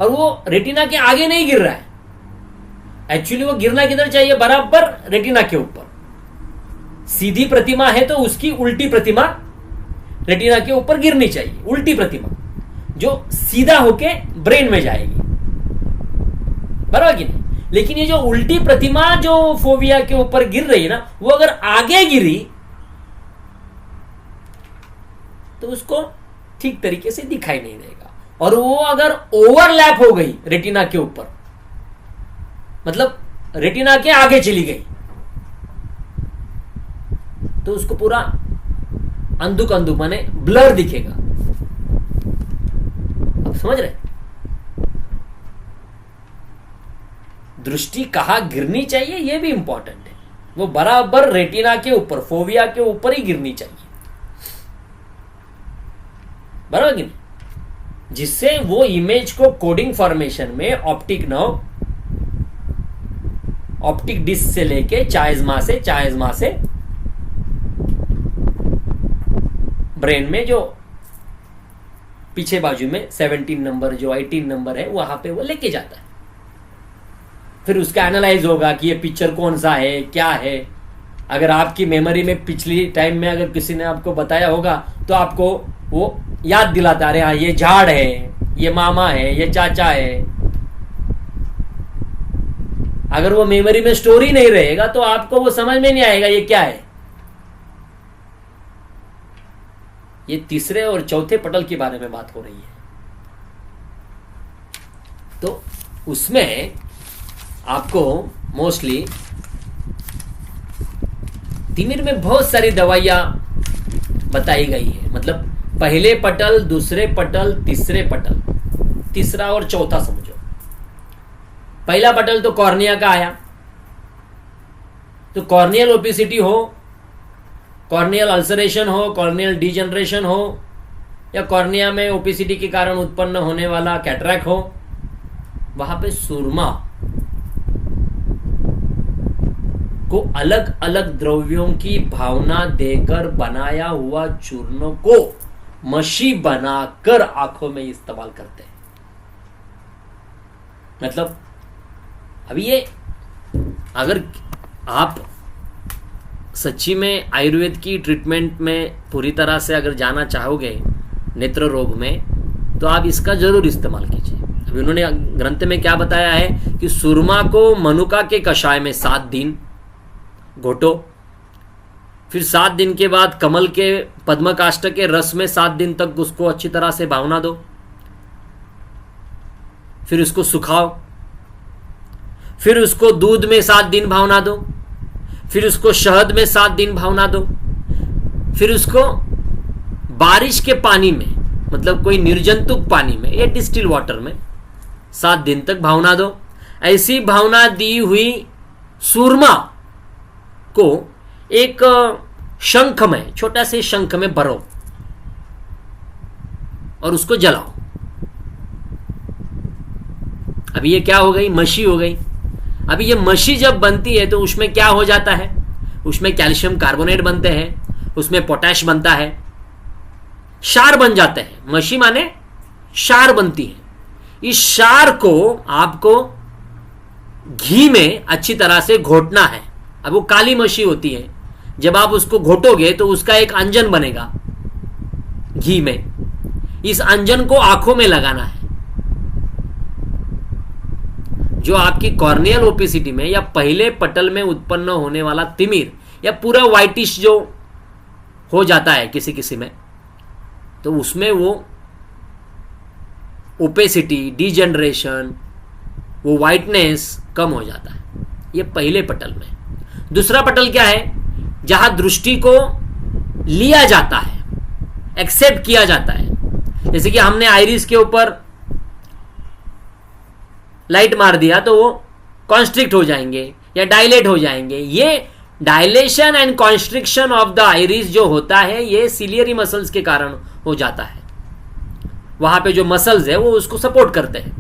Speaker 1: और वो रेटिना के आगे नहीं गिर रहा है। एक्चुअली वो गिरना किधर चाहिए? बराबर रेटिना के ऊपर। सीधी प्रतिमा है तो उसकी उल्टी प्रतिमा रेटिना के ऊपर गिरनी चाहिए, उल्टी प्रतिमा जो सीधा होके ब्रेन में जाएगी, बराबर कि नहीं? लेकिन ये जो उल्टी प्रतिमा जो फोविया के ऊपर गिर रही है ना, वो अगर आगे गिरी तो उसको ठीक तरीके से दिखाई नहीं देगा। और वो अगर ओवरलैप हो गई रेटिना के ऊपर, मतलब रेटिना के आगे चली गई, तो उसको पूरा अंधुक अंधुक माने ब्लर दिखेगा। अब समझ रहे? दृष्टि कहां गिरनी चाहिए ये भी इंपॉर्टेंट है। वो बराबर रेटिना के ऊपर, फोविया के ऊपर ही गिरनी चाहिए, बराबर कि नहीं? जिससे वो इमेज को कोडिंग फॉर्मेशन में ऑप्टिक नर्व, ऑप्टिक डिस्क से लेके चाइज़मा से ब्रेन में जो पीछे बाजू में 17 नंबर जो 18 नंबर है वहां पे वो लेके जाता है। फिर उसका एनालाइज होगा कि ये पिक्चर कौन सा है, क्या है। अगर आपकी मेमोरी में पिछली टाइम में अगर किसी ने आपको बताया होगा तो आपको वो याद दिलाता, अरे हाँ ये झाड़ है, ये मामा है, ये चाचा है। अगर वो मेमोरी में स्टोरी नहीं रहेगा तो आपको वो समझ में नहीं आएगा ये क्या है। ये तीसरे और चौथे पटल के बारे में बात हो रही है। तो उसमें आपको मोस्टली तिमिर में बहुत सारी दवाइयां बताई गई है। मतलब पहले पटल, दूसरे पटल, तीसरे पटल, तीसरा और चौथा समझो। पहला पटल तो कॉर्निया का आया, तो कॉर्नियल ओपेसिटी हो, कॉर्नियल अल्सरेशन हो, कॉर्नियल डीजनरेशन हो, या कॉर्निया में ओपेसिटी के कारण उत्पन्न होने वाला कैटरैक्ट हो, वहां पे सुरमा को अलग अलग द्रव्यों की भावना देकर बनाया हुआ चूर्ण को मशी बनाकर आंखों में इस्तेमाल करते हैं। मतलब अभी ये अगर आप सच्ची में आयुर्वेद की ट्रीटमेंट में पूरी तरह से अगर जाना चाहोगे नेत्र रोग में, तो आप इसका जरूर इस्तेमाल कीजिए। अभी उन्होंने ग्रंथ में क्या बताया है कि सुरमा को मनुका के कषाय में 7 दिन घोटो, फिर 7 दिन के बाद कमल के पद्मकाष्ठ के रस में 7 दिन तक उसको अच्छी तरह से भावना दो, फिर उसको सुखाओ, फिर उसको दूध में 7 दिन भावना दो, फिर उसको शहद में 7 दिन भावना दो, फिर उसको बारिश के पानी में, मतलब कोई निर्जंतुक पानी में या डिस्टिल वाटर में 7 दिन तक भावना दो। ऐसी भावना दी हुई सूरमा को एक शंख में, छोटा से शंख में भरो और उसको जलाओ। अभी ये क्या हो गई? मशी हो गई। अभी ये मशी जब बनती है तो उसमें क्या हो जाता है? उसमें कैल्शियम कार्बोनेट बनते हैं, उसमें पोटैश बनता है, क्षार बन जाते हैं। मशी माने क्षार बनती है। इस क्षार को आपको घी में अच्छी तरह से घोटना है। अब वो काली मशी होती है, जब आप उसको घोटोगे तो उसका एक अंजन बनेगा घी में। इस अंजन को आंखों में लगाना है। जो आपकी कॉर्नियल ओपेसिटी में या पहले पटल में उत्पन्न होने वाला तिमिर या पूरा व्हाइटिश जो हो जाता है किसी किसी में, तो उसमें वो ओपेसिटी, डीजनरेशन, वो व्हाइटनेस कम हो जाता है। ये पहले पटल में। दूसरा पटल क्या है? जहां दृष्टि को लिया जाता है, एक्सेप्ट किया जाता है। जैसे कि हमने आइरिस के ऊपर लाइट मार दिया तो वो कॉन्स्ट्रिक्ट हो जाएंगे या डायलेट हो जाएंगे। ये dilation and constriction of the iris जो होता है, ये सिलियरी मसल्स के कारण हो जाता है। वहां पे जो मसल्स है वो उसको सपोर्ट करते हैं,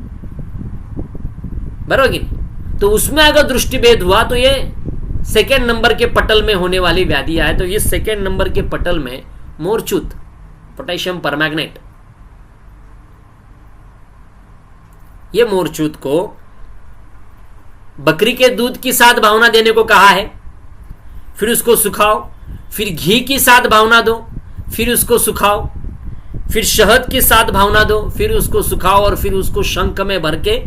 Speaker 1: बराबर कि नहीं? तो उसमें अगर दृष्टिभेद हुआ तो ये सेकेंड नंबर के पटल में होने वाली व्याधियां है। तो ये सेकेंड नंबर के पटल में मोरचूत, पोटेशियम परमैंगनेट, ये मोरचूत को बकरी के दूध के साथ भावना देने को कहा है, फिर उसको सुखाओ, फिर घी के साथ भावना दो, फिर उसको सुखाओ, फिर शहद के साथ भावना दो, फिर उसको सुखाओ, और फिर उसको शंख में भर के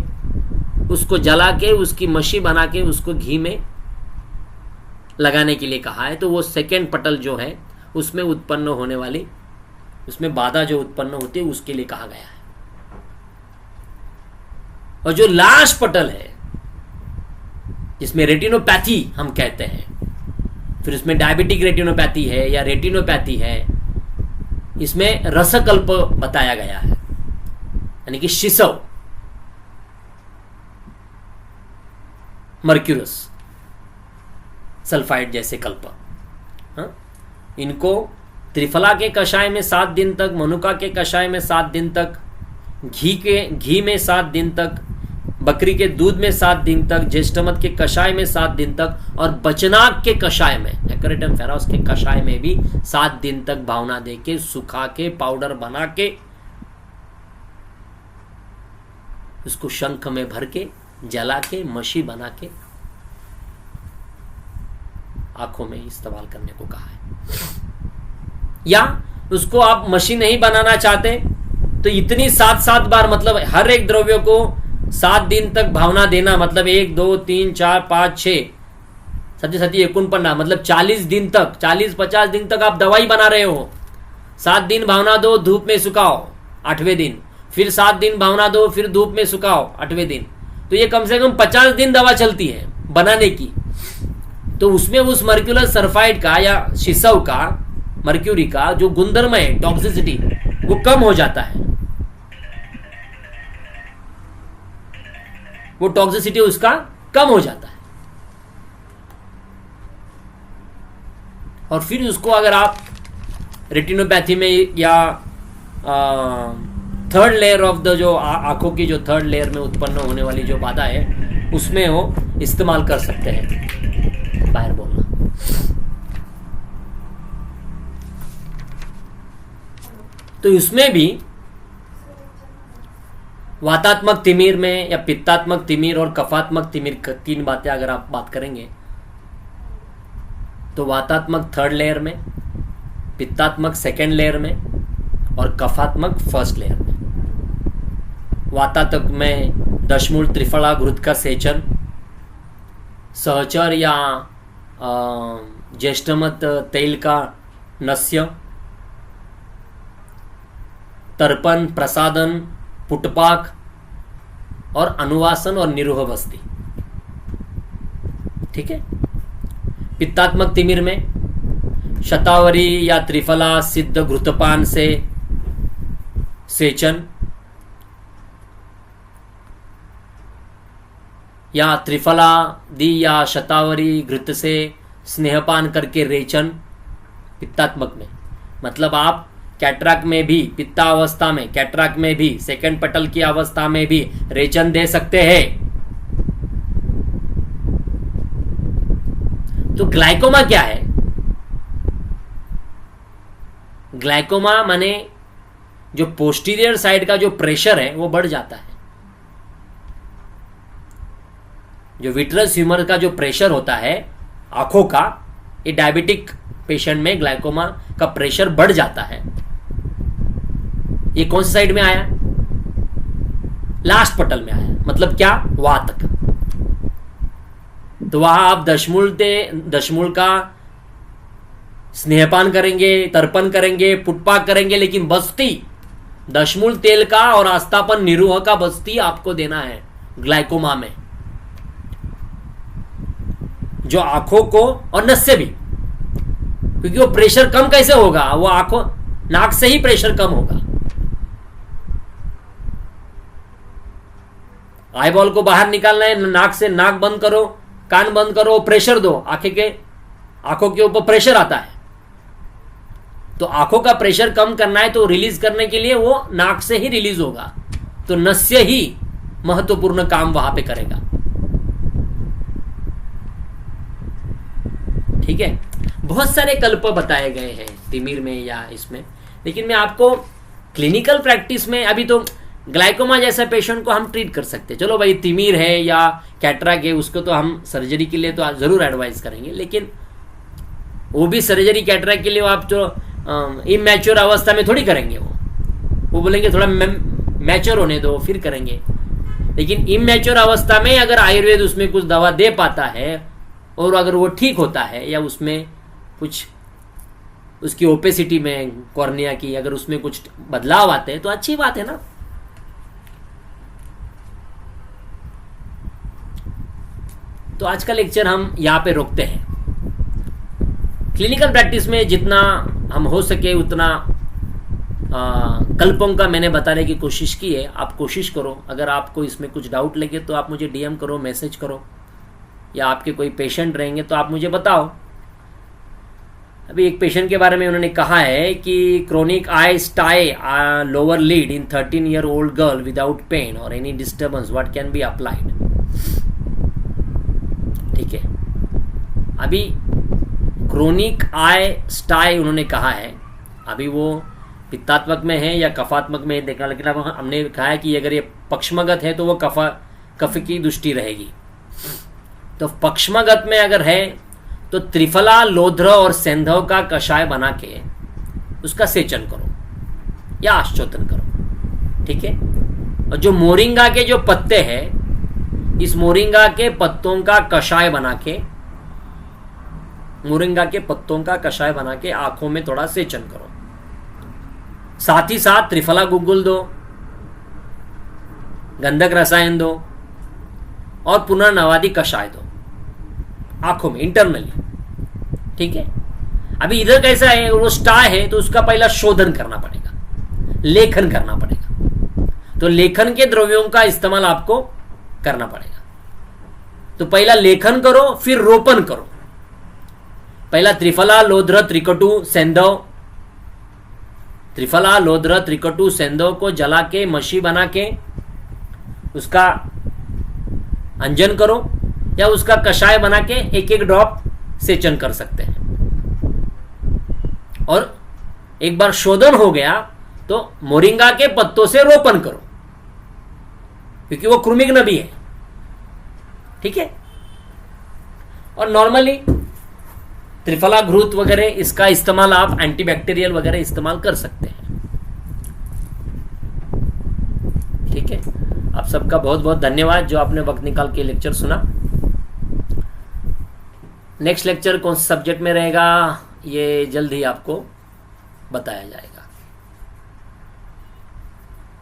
Speaker 1: उसको जला के उसकी मशी बना के उसको घी में लगाने के लिए कहा है। तो वो सेकेंड पटल जो है उसमें उत्पन्न होने वाली, उसमें बाधा जो उत्पन्न होती है उसके लिए कहा गया है। और जो लास्ट पटल है जिसमें रेटिनोपैथी हम कहते हैं, फिर उसमें डायबिटिक रेटिनोपैथी है या रेटिनोपैथी है, इसमें रसकल्प बताया गया है, यानी कि शिशव, मर्क्यूरस सल्फाइड जैसे कल्प, हाँ? इनको त्रिफला के कषाय में 7 दिन तक, मनुका के कषाय में 7 दिन तक, घी में 7 दिन तक, बकरी के दूध में 7 दिन तक, ज्येष्ठमत के कषाय में 7 दिन तक, और बचनाक के कषाय में, एक्रेटम फेरोस के कषाय में भी 7 दिन तक भावना देके, सुखा के, पाउडर बना के, उसको शंख में भर के, जला के, मशी बना के आंखों में इस्तेमाल करने को कहा है। या उसको आप मशी नहीं बनाना चाहते तो इतनी 7 बार, मतलब हर एक द्रव्य को 7 दिन तक भावना देना, मतलब 1 2 3 4 5 6 7 7 49, मतलब 40 दिन तक, 40-50 दिन तक आप दवाई बना रहे हो। 7 दिन भावना दो, धूप में सुखाओ 8वें दिन, फिर 7 दिन भावना दो, फिर धूप में सुखाओ 8वें दिन, तो ये कम से कम 50 दिन दवा चलती है बनाने की। तो उसमें उस मर्क्यूलर सल्फाइड का या शिशव का, मर्क्यूरी का जो गुणधर्म है, टॉक्सिसिटी, वो कम हो जाता है, वो टॉक्सिसिटी उसका कम हो जाता है। और फिर उसको अगर आप रेटिनोपैथी में या थर्ड लेयर ऑफ द, जो आंखों की जो थर्ड लेयर में उत्पन्न होने वाली जो बाधा है, उसमें वो इस्तेमाल कर सकते हैं। बाहर बोलना। तो इसमें भी वातात्मक तिमिर में या पित्तात्मक तिमिर और कफात्मक तिमिर, 3 बातें अगर आप बात करेंगे तो वातात्मक थर्ड लेयर में, पित्तात्मक सेकेंड लेयर में और कफात्मक फर्स्ट लेयर में। वातात्मक में दशमूल त्रिफला घृत का सेचन, सहचर या ज्येष्ठमत तेल का नस्य, तर्पण, प्रसादन, पुटपाक और अनुवासन और निरूह बस्ती। ठीक है। पित्तात्मक तिमिर में शतावरी या त्रिफला सिद्ध घृतपान से सेचन, या त्रिफला दी या शतावरी घृत से स्नेहपान करके रेचन। पित्तात्मक में मतलब आप कैटराक में भी, पित्तावस्था में, कैटराक में भी, सेकंड पटल की अवस्था में भी रेचन दे सकते हैं। तो ग्लाइकोमा क्या है? ग्लाइकोमा माने जो पोस्टीरियर साइड का जो प्रेशर है वो बढ़ जाता है। जो विट्रस ह्यूमर का जो प्रेशर होता है आंखों का, ये डायबिटिक पेशेंट में ग्लाइकोमा का प्रेशर बढ़ जाता है। ये कौन सी साइड में आया? लास्ट पटल में आया। मतलब क्या? वात का। तो वहां आप दशमूल का स्नेहपान करेंगे, तर्पण करेंगे, पुटपाक करेंगे, लेकिन बस्ती दशमूल तेल का और आस्थापन निरूह का बस्ती आपको देना है ग्लाइकोमा में, जो आंखों को और नस से भी, क्योंकि वो प्रेशर कम कैसे होगा? वो आंखों, नाक से ही प्रेशर कम होगा। आई बॉल को बाहर निकालना है, नाक से नाक बंद करो, कान बंद करो, प्रेशर दो, आंखों के ऊपर प्रेशर आता है। तो आंखों का प्रेशर कम करना है तो रिलीज करने के लिए वो नाक से ही रिलीज होगा। तो नस्य ही महत्वपूर्ण काम वहां पे करेगा। ठीक है, बहुत सारे कल्प बताए गए हैं तिमिर में या इसमें, लेकिन मैं आपको क्लिनिकल प्रैक्टिस में अभी तो ग्लाइकोमा जैसा पेशेंट को हम ट्रीट कर सकते हैं। चलो भाई तिमिर है या कैटराक है, उसको तो हम सर्जरी के लिए तो ज़रूर एडवाइस करेंगे, लेकिन वो भी सर्जरी कैटराक के लिए आप जो इमैच्योर अवस्था में थोड़ी करेंगे, वो बोलेंगे थोड़ा मैच्योर होने दो फिर करेंगे। लेकिन इमैच्योर अवस्था में अगर आयुर्वेद उसमें कुछ दवा दे पाता है और अगर वो ठीक होता है या उसमें कुछ उसकी ओपेसिटी में कॉर्निया की अगर उसमें कुछ बदलाव आते हैं तो अच्छी बात है ना। तो आज का लेक्चर हम यहाँ पे रोकते हैं। क्लिनिकल प्रैक्टिस में जितना हम हो सके उतना कल्पों का मैंने बताने की कोशिश की है। आप कोशिश करो, अगर आपको इसमें कुछ डाउट लगे तो आप मुझे डीएम करो, मैसेज करो, या आपके कोई पेशेंट रहेंगे तो आप मुझे बताओ। अभी एक पेशेंट के बारे में उन्होंने कहा है कि chronic eye stye lower lid in 13-year-old girl without pain और any disturbance, what can be applied. ठीक है, अभी क्रोनिक आई स्टाई उन्होंने कहा है, अभी वो पित्तात्मक में है या कफात्मक में है देखना, लेकिन अब हमने कहा है कि अगर ये पक्षमगत है तो वो कफ की दृष्टि रहेगी। तो पक्षमगत में अगर है तो त्रिफला, लोध्र और सेंधव का कषाय बना के उसका सेचन करो या आश्चोतन करो। ठीक है, और जो मोरिंगा के जो पत्ते हैं, इस मोरिंगा के पत्तों का कषाय बना के, मोरिंगा के पत्तों का कषाय बना के आंखों में थोड़ा सेचन करो। साथ ही साथ त्रिफला गुग्गुल दो, गंधक रसायन दो और पुनर्नवादी कषाय दो आंखों में इंटरनली। ठीक है, अभी इधर कैसा है, वो स्टार है तो उसका पहला शोधन करना पड़ेगा, लेखन करना पड़ेगा। तो लेखन के द्रव्यों का इस्तेमाल आपको करना पड़ेगा। तो पहला लेखन करो फिर रोपण करो। पहला त्रिफला, लोध्र, त्रिकटु, सेंधव, त्रिफला, लोध्र, त्रिकटु, सेंधव को जला के मशी बना के उसका अंजन करो या उसका कषाय बना के एक एक ड्रॉप सेचन कर सकते हैं। और एक बार शोधन हो गया तो मोरिंगा के पत्तों से रोपण करो, क्योंकि वो कृमिघ्न भी है। ठीक है, और नॉर्मली त्रिफला, घृत वगैरह इसका इस्तेमाल आप एंटीबैक्टीरियल वगैरह इस्तेमाल कर सकते हैं। ठीक है, आप सबका बहुत बहुत धन्यवाद जो आपने वक्त निकाल के लेक्चर सुना। नेक्स्ट लेक्चर कौन से सब्जेक्ट में रहेगा ये जल्द ही आपको बताया जाएगा।